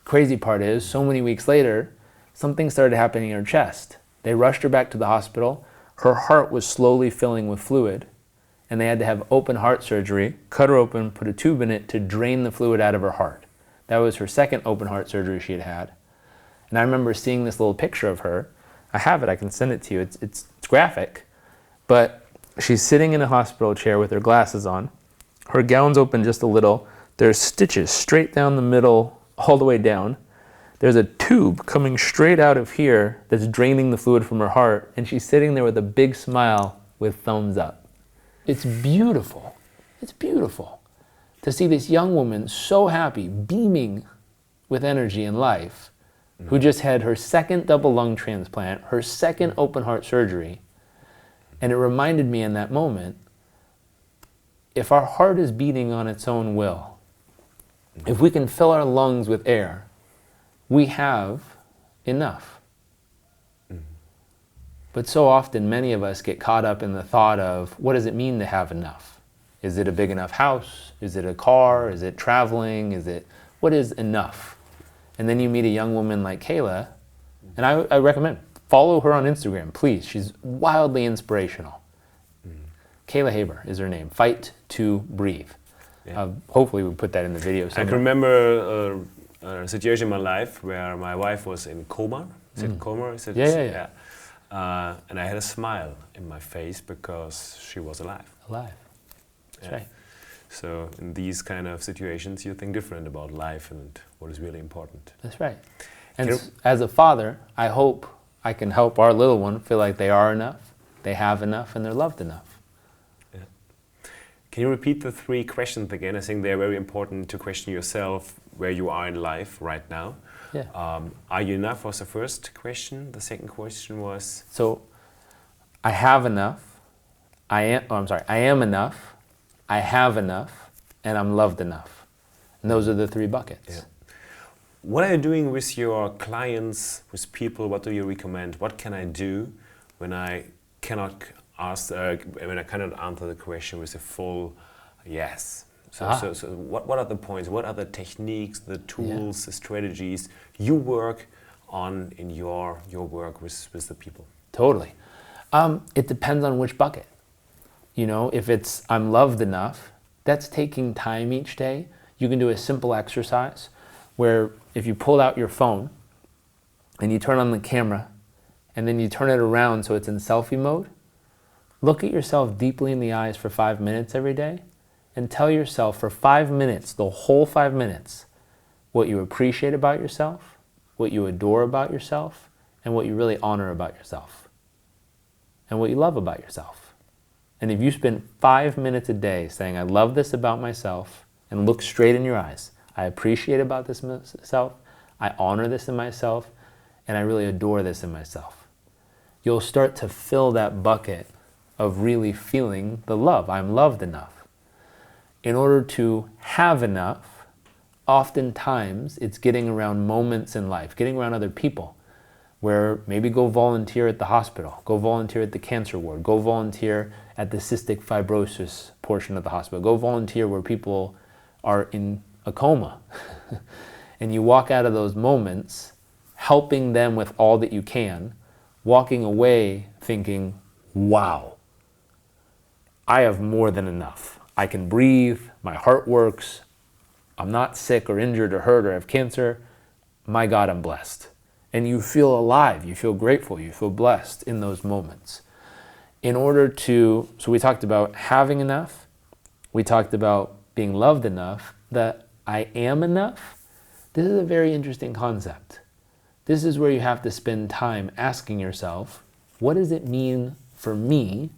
S2: Crazy part is, so many weeks later, something started happening in her chest. They rushed her back to the hospital. Her heart was slowly filling with fluid, and they had to have open heart surgery, cut her open, put a tube in it to drain the fluid out of her heart. That was her second open heart surgery she had had. And I remember seeing this little picture of her. I have it, I can send it to you. It's graphic, but she's sitting in a hospital chair with her glasses on. Her gown's open just a little. There's stitches straight down the middle, all the way down. There's a tube coming straight out of here that's draining the fluid from her heart, and she's sitting there with a big smile with thumbs up. It's beautiful. It's beautiful to see this young woman so happy, beaming with energy and life, who just had her second double lung transplant, her second open heart surgery. And it reminded me in that moment, if our heart is beating on its own will, if we can fill our lungs with air, we have enough. But so often, many of us get caught up in the thought of, what does it mean to have enough? Is it a big enough house? Is it a car? Is it traveling? What is enough? And then you meet a young woman like Kayla, and I recommend, follow her on Instagram, please. She's wildly inspirational. Kayla Haber is her name. Fight to Breathe. Yeah. Hopefully we'll put that in the video somewhere.
S1: I can remember a situation in my life where my wife was in coma. Is it coma? Is it,
S2: yeah.
S1: And I had a smile in my face because she was alive.
S2: That's right.
S1: So in these kind of situations, you think different about life and what is really important.
S2: That's right. And as a father, I hope I can help our little one feel like they are enough, they have enough, and they're loved enough.
S1: Yeah. Can you repeat the three questions again? I think they're very important to question yourself where you are in life right now.
S2: Yeah.
S1: Are you enough was the first question. The second question was?
S2: So, I have enough, I am enough, I have enough, and I'm loved enough. And those are the three buckets.
S1: Yeah. What are you doing with your clients, with people? What do you recommend? What can I do when I cannot answer the question with a full yes? So what are the points? What are the techniques, the tools, the strategies you work on in your work with the people?
S2: Totally. It depends on which bucket. You know, if it's I'm loved enough, that's taking time each day. You can do a simple exercise where if you pull out your phone and you turn on the camera and then you turn it around so it's in selfie mode, look at yourself deeply in the eyes for 5 minutes every day and tell yourself for 5 minutes, the whole 5 minutes, what you appreciate about yourself, what you adore about yourself, and what you really honor about yourself, and what you love about yourself. And if you spend 5 minutes a day saying, I love this about myself, and look straight in your eyes, I appreciate about this myself, I honor this in myself, and I really adore this in myself, you'll start to fill that bucket of really feeling the love. I'm loved enough. In order to have enough, oftentimes it's getting around moments in life, getting around other people, where maybe go volunteer at the hospital, go volunteer at the cancer ward, go volunteer at the cystic fibrosis portion of the hospital, go volunteer where people are in a coma. And you walk out of those moments helping them with all that you can, walking away thinking, wow, I have more than enough. I can breathe, my heart works, I'm not sick or injured or hurt or have cancer. My God, I'm blessed. And you feel alive, you feel grateful, you feel blessed in those moments. So we talked about having enough, we talked about being loved enough, that I am enough. This is a very interesting concept. This is where you have to spend time asking yourself, what does it mean for me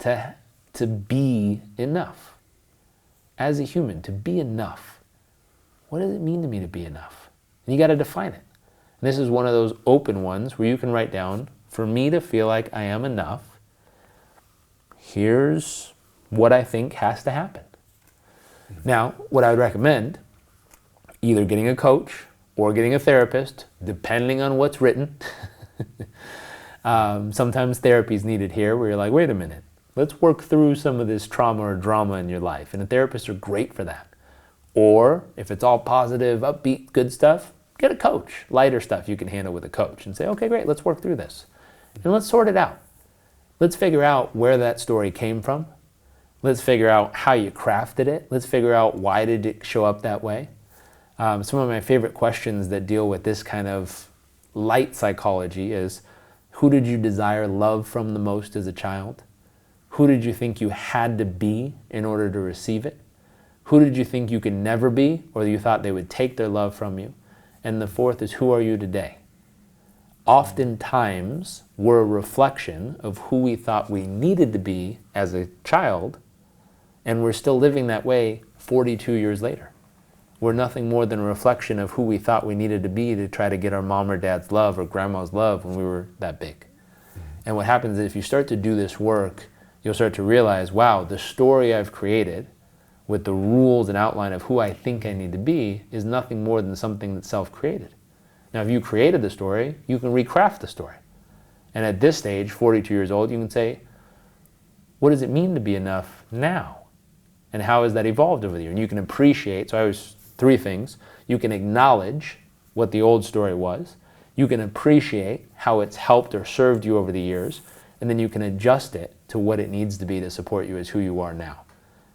S2: to be enough? As a human, to be enough. What does it mean to me to be enough? And you got to define it. And this is one of those open ones where you can write down, for me to feel like I am enough, here's what I think has to happen. Now, what I would recommend, either getting a coach or getting a therapist, depending on what's written. Sometimes therapy is needed here where you're like, wait a minute, let's work through some of this trauma or drama in your life. And the therapists are great for that. Or if it's all positive, upbeat, good stuff, get a coach. Lighter stuff you can handle with a coach and say, okay, great, let's work through this. And let's sort it out. Let's figure out where that story came from. Let's figure out how you crafted it. Let's figure out why did it show up that way. Some of my favorite questions that deal with this kind of light psychology is, who did you desire love from the most as a child? Who did you think you had to be in order to receive it? Who did you think you could never be, or you thought they would take their love from you? And the fourth is, who are you today? Oftentimes, we're a reflection of who we thought we needed to be as a child, and we're still living that way 42 years later. We're nothing more than a reflection of who we thought we needed to be to try to get our mom or dad's love or grandma's love when we were that big. And what happens is if you start to do this work, you'll start to realize, wow, the story I've created with the rules and outline of who I think I need to be is nothing more than something that's self-created. Now, if you created the story, you can recraft the story. And at this stage, 42 years old, you can say, what does it mean to be enough now? And how has that evolved over the years? And you can appreciate, so I always, 3 things. You can acknowledge what the old story was. You can appreciate how it's helped or served you over the years. And then you can adjust it to what it needs to be to support you as who you are now.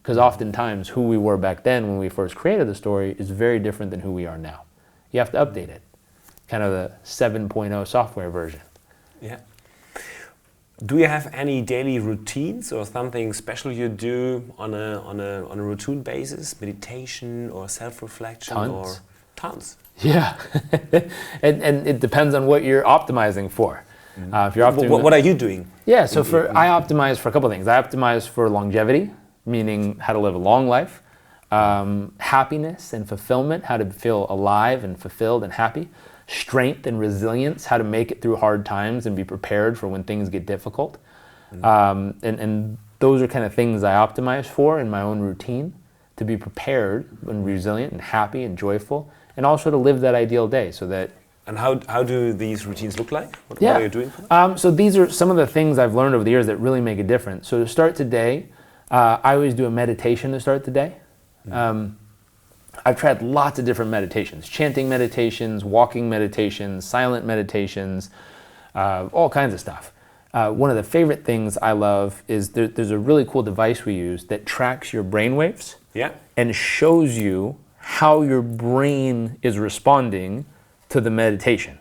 S2: Because oftentimes who we were back then when we first created the story is very different than who we are now. You have to update it. Kind of the 7.0 software version.
S1: Yeah. Do you have any daily routines or something special you do on a routine basis? Meditation or self-reflection?
S2: Tons.
S1: Tons.
S2: Yeah. and it depends on what you're optimizing for. If you're
S1: what are you doing?
S2: Yeah, so I optimize for a couple of things. I optimize for longevity, meaning how to live a long life, happiness and fulfillment, how to feel alive and fulfilled and happy, strength and resilience, how to make it through hard times and be prepared for when things get difficult. And those are kind of things I optimize for in my own routine, to be prepared and resilient and happy and joyful, and also to live that ideal day so that.
S1: And how do these routines look like? What are you doing?
S2: So these are some of the things I've learned over the years that really make a difference. So to start today, I always do a meditation to start the day. I've tried lots of different meditations, chanting meditations, walking meditations, silent meditations, all kinds of stuff. One of the favorite things I love is there's a really cool device we use that tracks your brain waves and shows you how your brain is responding to the meditation.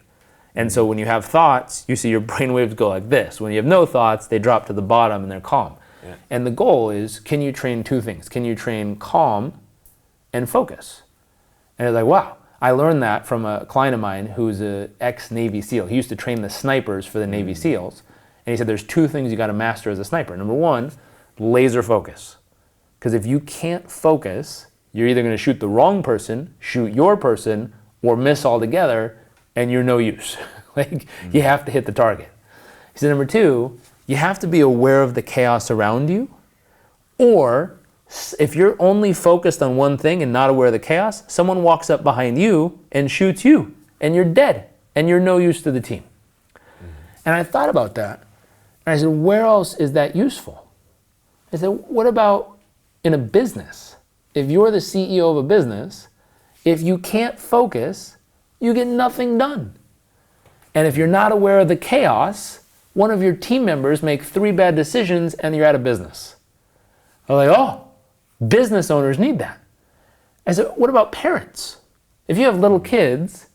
S2: And so when you have thoughts, you see your brain waves go like this. When you have no thoughts, they drop to the bottom and they're calm. Yeah. And the goal is, can you train 2 things? Can you train calm and focus? And it's like, wow, I learned that from a client of mine who's an ex-Navy SEAL. He used to train the snipers for the Navy SEALs. And he said, there's 2 things you got to master as a sniper. Number 1, laser focus. Because if you can't focus, you're either going to shoot the wrong person, shoot your person, or miss altogether, and you're no use. You have to hit the target. He said, number 2, you have to be aware of the chaos around you, or if you're only focused on one thing and not aware of the chaos, someone walks up behind you and shoots you, and you're dead, and you're no use to the team. And I thought about that, and I said, where else is that useful? I said, what about in a business? If you're the CEO of a business, If you can't focus, you get nothing done. And if you're not aware of the chaos, one of your team members make 3 bad decisions and you're out of business. I'm like, oh, business owners need that. I said, what about parents? If you have little kids,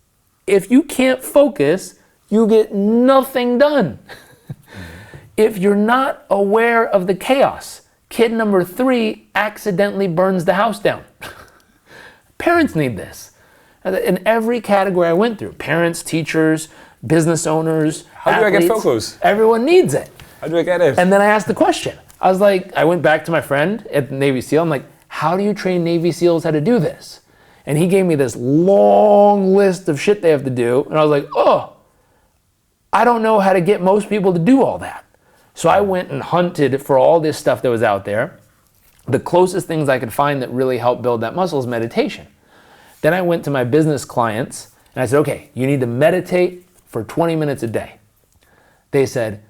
S2: if you can't focus, you get nothing done. If you're not aware of the chaos, kid number 3 accidentally burns the house down. Parents need this. In every category I went through, parents, teachers, business owners,
S1: How
S2: athletes,
S1: do I get focus?
S2: Everyone needs it.
S1: How do I get it?
S2: And then I asked the question. I was like, I went back to my friend at the Navy SEAL. I'm like, how do you train Navy SEALs how to do this? And he gave me this long list of shit they have to do. And I was like, oh, I don't know how to get most people to do all that. So I went and hunted for all this stuff that was out there. The closest things I could find that really helped build that muscle is meditation. Then I went to my business clients and I said, okay, you need to meditate for 20 minutes a day. They said,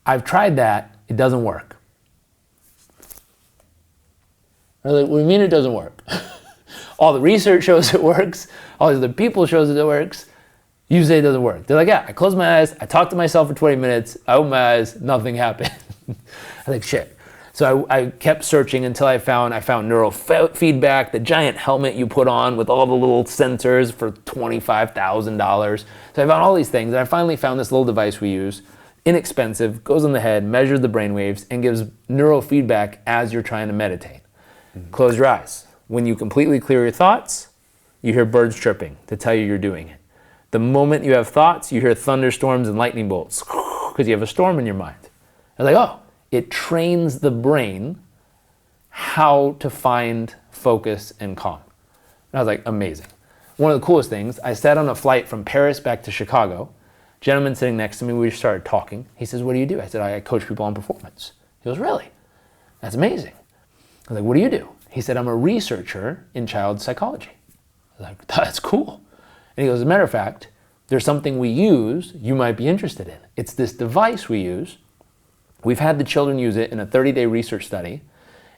S2: I've tried that, it doesn't work. I was like, what do you mean it doesn't work? All the research shows it works. All these other people shows it works. You say it doesn't work. They're like, yeah, I close my eyes, I talk to myself for 20 minutes, I open my eyes, nothing happened. I was like, shit. So I kept searching until I found neurofeedback, the giant helmet you put on with all the little sensors for $25,000. So I found all these things, and I finally found this little device we use, inexpensive, goes on the head, measures the brain waves, and gives neurofeedback as you're trying to meditate. Mm-hmm. Close your eyes. When you completely clear your thoughts, you hear birds chirping to tell you you're doing it. The moment you have thoughts, you hear thunderstorms and lightning bolts because you have a storm in your mind. I was like, oh, it trains the brain how to find focus and calm. And I was like, amazing. One of the coolest things, I sat on a flight from Paris back to Chicago. Gentleman sitting next to me, we started talking. He says, what do you do? I said, I coach people on performance. He goes, really? That's amazing. I was like, what do you do? He said, I'm a researcher in child psychology. I was like, that's cool. And he goes, as a matter of fact, there's something we use you might be interested in. It's this device we use. We've had the children use it in a 30-day research study.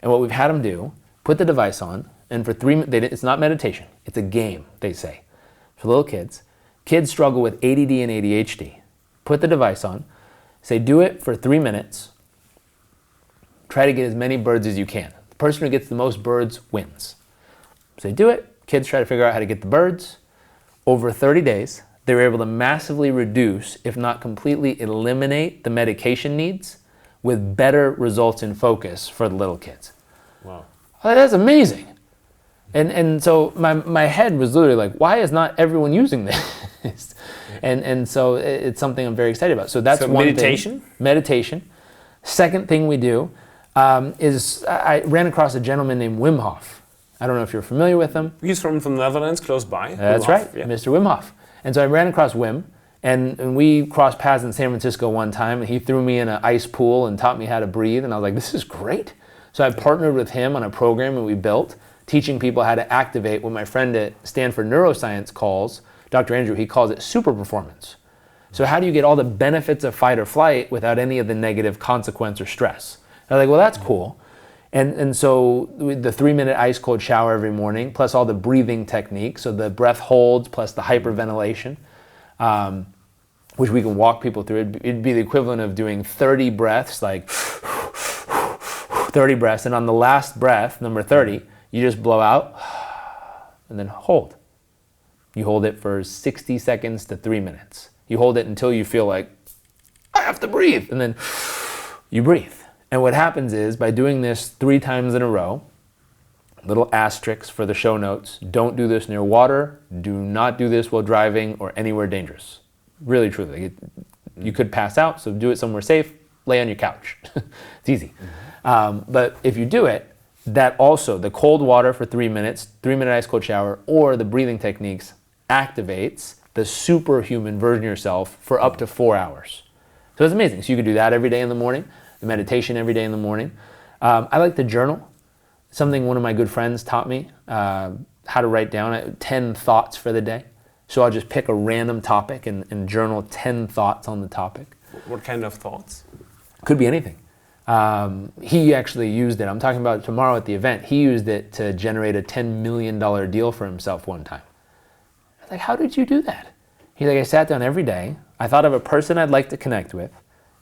S2: And what we've had them do, put the device on, and for 3 minutes, it's not meditation, it's a game, they say. For little kids. Kids struggle with ADD and ADHD. Put the device on, say do it for 3 minutes. Try to get as many birds as you can. The person who gets the most birds wins. Say do it, kids try to figure out how to get the birds. Over 30 days, they were able to massively reduce, if not completely eliminate, the medication needs with better results in focus for the little kids.
S1: Wow.
S2: That's amazing. And so my head was literally like, why is not everyone using this? And so it's something I'm very excited about. So that's one
S1: meditation?
S2: thing. Meditation. Second thing we do is I ran across a gentleman named Wim Hof. I don't know if you're familiar with him.
S1: He's from the Netherlands, close by.
S2: That's right, yeah. Mr. Wim Hof. And so I ran across Wim, and we crossed paths in San Francisco one time, and he threw me in an ice pool and taught me how to breathe, and I was like, this is great. So I partnered with him on a program that we built, teaching people how to activate what my friend at Stanford Neuroscience calls, Dr. Andrew, he calls it super performance. So how do you get all the benefits of fight or flight without any of the negative consequence or stress? And I'm like, well, that's cool. And so the 3-minute ice cold shower every morning, plus all the breathing techniques, so the breath holds plus the hyperventilation, which we can walk people through. It'd be the equivalent of doing 30 breaths, like 30 breaths, and on the last breath, number 30, you just blow out and then hold. You hold it for 60 seconds to 3 minutes. You hold it until you feel like, I have to breathe, and then you breathe. And what happens is, by doing this 3 times in a row, little asterisks for the show notes, don't do this near water, do not do this while driving or anywhere dangerous. Really, truly. You could pass out, so do it somewhere safe, lay on your couch. It's easy. But if you do it, that also, the cold water for 3 minutes, 3-minute ice cold shower, or the breathing techniques activates the superhuman version of yourself for up to 4 hours. So it's amazing. So you could do that every day in the morning, the meditation every day in the morning. I like to journal. Something one of my good friends taught me, how to write down 10 thoughts for the day. So I'll just pick a random topic and journal 10 thoughts on the topic.
S1: What kind of thoughts?
S2: Could be anything. He actually used it. I'm talking about tomorrow at the event. He used it to generate a $10 million deal for himself one time. was like, how did you do that? He's like, I sat down every day. I thought of a person I'd like to connect with.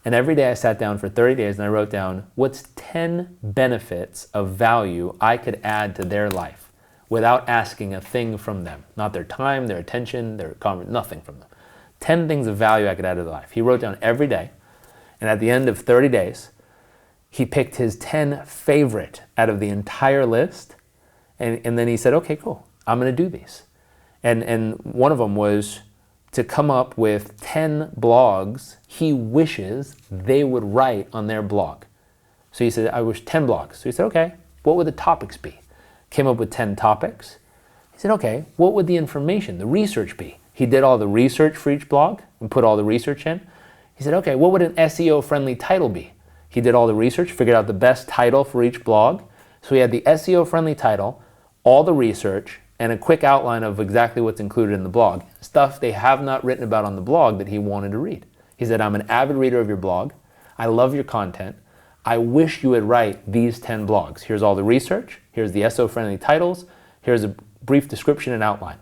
S2: And every day I sat down for 30 days and I wrote down, what's 10 benefits of value I could add to their life without asking a thing from them? Not their time, their attention, nothing from them. 10 things of value I could add to their life. He wrote down every day. And at the end of 30 days, he picked his 10 favorite out of the entire list. And then he said, okay, cool, I'm going to do these. And one of them was to come up with 10 blogs he wishes they would write on their blog. So he said, I wish 10 blogs. So he said, okay, what would the topics be? Came up with 10 topics. He said, okay, what would the information, the research be? He did all the research for each blog and put all the research in. He said, okay, what would an SEO-friendly title be? He did all the research, figured out the best title for each blog. So he had the SEO-friendly title, all the research, and a quick outline of exactly what's included in the blog. Stuff they have not written about on the blog that he wanted to read. He said, I'm an avid reader of your blog. I love your content. I wish you would write these 10 blogs. Here's all the research. Here's the SEO-friendly titles. Here's a brief description and outline.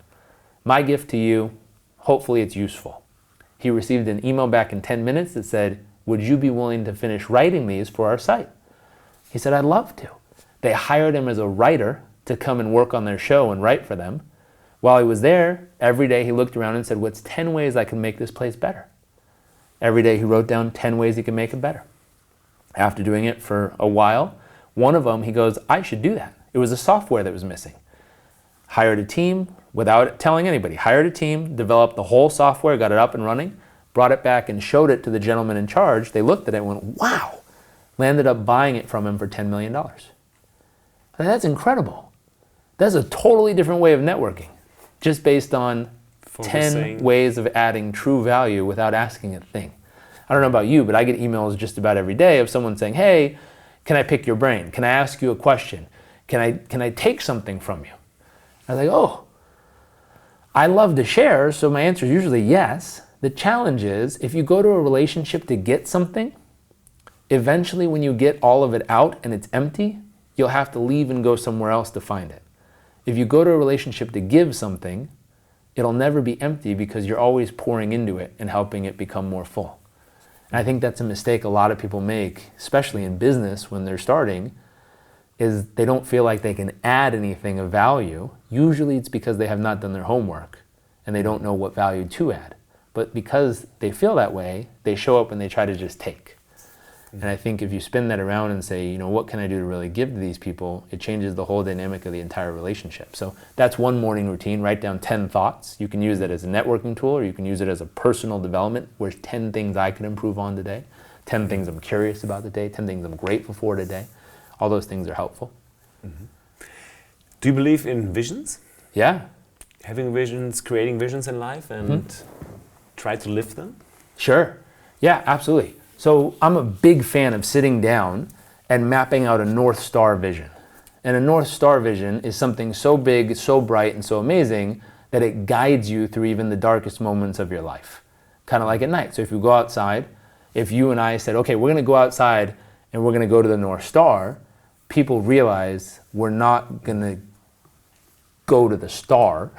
S2: My gift to you, hopefully it's useful. He received an email back in 10 minutes that said, would you be willing to finish writing these for our site? He said, I'd love to. They hired him as a writer to come and work on their show and write for them. While he was there, every day he looked around and said, what's 10 ways I can make this place better? Every day he wrote down 10 ways he could make it better. After doing it for a while, one of them, he goes, I should do that. It was a software that was missing. Hired a team without telling anybody. Hired a team, developed the whole software, got it up and running, brought it back and showed it to the gentleman in charge. They looked at it and went, wow. Landed up buying it from him for $10 million. I mean, that's incredible. That's a totally different way of networking, just based on 10 ways of adding true value without asking a thing. I don't know about you, but I get emails just about every day of someone saying, hey, can I pick your brain? Can I ask you a question? Can I take something from you? I was like, oh, I love to share, so my answer is usually yes. The challenge is, if you go to a relationship to get something, eventually when you get all of it out and it's empty, you'll have to leave and go somewhere else to find it. If you go to a relationship to give something, it'll never be empty because you're always pouring into it and helping it become more full. And I think that's a mistake a lot of people make, especially in business when they're starting, is they don't feel like they can add anything of value. Usually it's because they have not done their homework and they don't know what value to add. But because they feel that way, they show up and they try to just take. And I think if you spin that around and say, you know, what can I do to really give to these people, it changes the whole dynamic of the entire relationship. So that's one morning routine. Write down 10 thoughts. You can use that as a networking tool, or you can use it as a personal development. Where's 10 things I can improve on today, 10 things I'm curious about today, 10 things I'm grateful for today. All those things are helpful.
S1: Mm-hmm. Do you believe in visions?
S2: Yeah.
S1: Having visions, creating visions in life and try to live them? Sure.
S2: Yeah, absolutely. So I'm a big fan of sitting down and mapping out a North Star vision. And a North Star vision is something so big, so bright, and so amazing that it guides you through even the darkest moments of your life. Kind of like at night. So if you go outside, if you and I said, okay, we're going to go outside and we're going to go to the North Star, people realize we're not going to go to the star.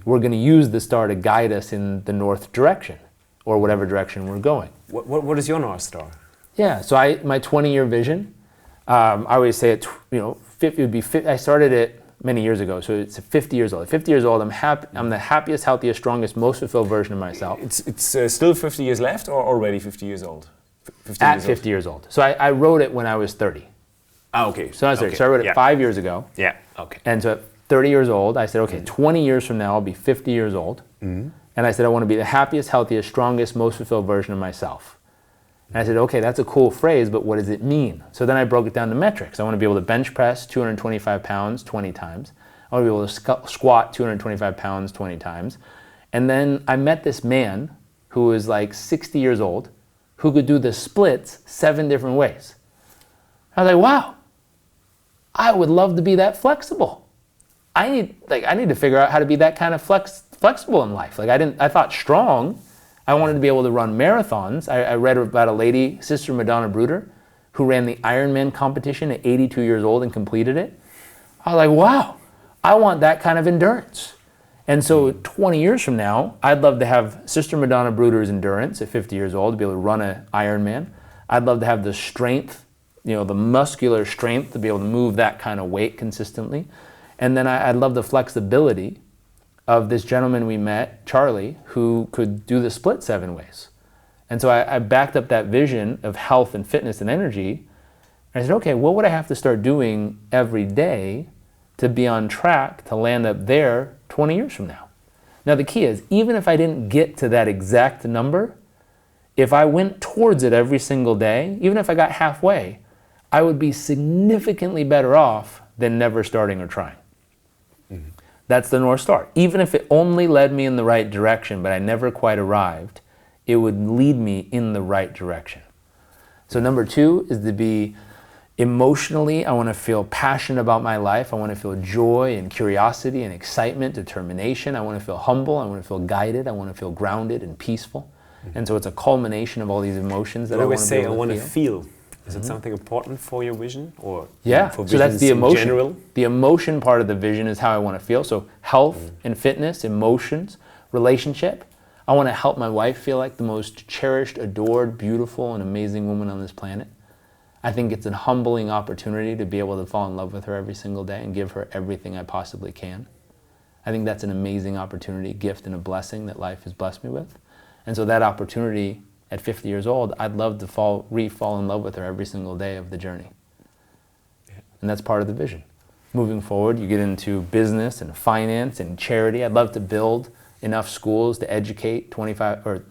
S2: We're going to use the star to guide us in the north direction, or whatever direction we're going.
S1: What is your North Star?
S2: Yeah, so my 20-year vision, I always say it, 50 would be. I started it many years ago, so it's 50 years old. At 50 years old, I'm the happiest, healthiest, strongest, most fulfilled version of myself.
S1: It's still 50 years left, or already 50 years old?
S2: 50 years old. So I wrote it when I was 30.
S1: Oh, okay.
S2: So I was 30. So I wrote it 5 years ago.
S1: Yeah. Okay.
S2: And so at 30 years old, I said, okay, 20 years from now, I'll be 50 years old. Mm-hmm. And I said, I want to be the happiest, healthiest, strongest, most fulfilled version of myself. And I said, okay, that's a cool phrase, but what does it mean? So then I broke it down to metrics. I want to be able to bench press 225 pounds 20 times. I want to be able to squat 225 pounds 20 times. And then I met this man who was like 60 years old who could do the splits 7 different ways. I was like, wow, I would love to be that flexible. I need to figure out how to be that kind of flexible in life. I thought strong. I wanted to be able to run marathons. I read about a lady, Sister Madonna Bruder, who ran the Ironman competition at 82 years old and completed it. I was like, wow, I want that kind of endurance. And so 20 years from now, I'd love to have Sister Madonna Bruder's endurance at 50 years old to be able to run an Ironman. I'd love to have the strength, the muscular strength to be able to move that kind of weight consistently. And then I'd love the flexibility of this gentleman we met, Charlie, who could do the split 7 ways. And so I backed up that vision of health and fitness and energy. And I said, okay, what would I have to start doing every day to be on track to land up there 20 years from now? Now the key is, even if I didn't get to that exact number, if I went towards it every single day, even if I got halfway, I would be significantly better off than never starting or trying. Mm-hmm. That's the North Star. Even if it only led me in the right direction, but I never quite arrived, it would lead me in the right direction. So number 2 is to be emotionally, I want to feel passionate about my life. I want to feel joy and curiosity and excitement, determination. I want to feel humble. I want to feel guided. I want to feel grounded and peaceful. Mm-hmm. And so it's a culmination of all these emotions that I want to be able to feel.
S1: I want to feel. Is it something important for your vision, or
S2: So
S1: for visions
S2: that's the emotion.
S1: in general?
S2: The emotion part of the vision is how I want to feel. So health and fitness, emotions, relationship. I want to help my wife feel like the most cherished, adored, beautiful, and amazing woman on this planet. I think it's a humbling opportunity to be able to fall in love with her every single day and give her everything I possibly can. I think that's an amazing opportunity, gift, and a blessing that life has blessed me with. And so that opportunity at 50 years old, I'd love to fall in love with her every single day of the journey. And that's part of the vision. Moving forward, you get into business and finance and charity. I'd love to build enough schools to educate 25 or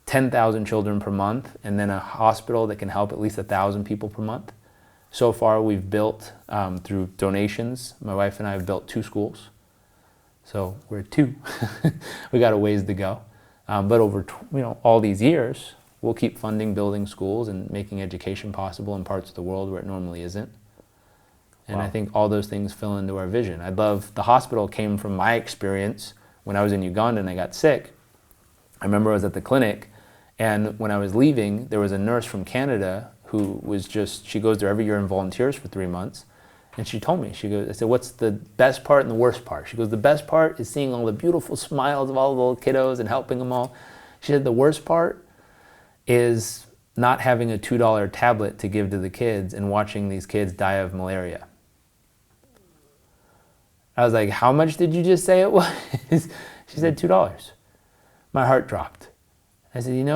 S2: 10,000 children per month, and then a hospital that can help at least 1,000 people per month. So far, we've built, through donations, my wife and I have built 2 schools. So we're at 2. We got a ways to go. But over all these years, we'll keep funding building schools and making education possible in parts of the world where it normally isn't. And I think all those things fill into our vision. I'd love, the hospital came from my experience when I was in Uganda and I got sick. I remember I was at the clinic, and when I was leaving, there was a nurse from Canada who was she goes there every year and volunteers for 3 months. And she told me, I said, what's the best part and the worst part? She goes, the best part is seeing all the beautiful smiles of all the little kiddos and helping them all. She said, the worst part is not having a $2 tablet to give to the kids and watching these kids die of malaria. I was like, how much did you just say it was? She said, $2. My heart dropped. I said,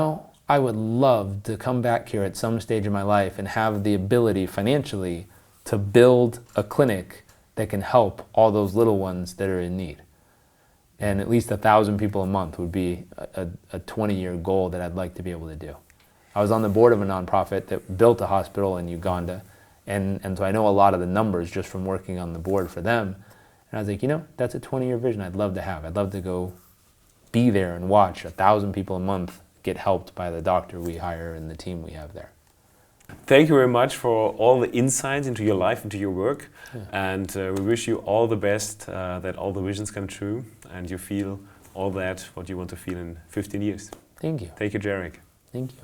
S2: I would love to come back here at some stage of my life and have the ability financially to build a clinic that can help all those little ones that are in need. And at least 1,000 people a month would be a 20-year goal that I'd like to be able to do. I was on the board of a nonprofit that built a hospital in Uganda, and so I know a lot of the numbers just from working on the board for them. And I was like, that's a 20-year vision I'd love to have. I'd love to go be there and watch 1,000 people a month get helped by the doctor we hire and the team we have there.
S1: Thank you very much for all the insights into your life, into your work. Yeah. And we wish you all the best, that all the visions come true and you feel all that, what you want to feel in 15 years.
S2: Thank you.
S1: Thank you, Jairek.
S2: Thank you.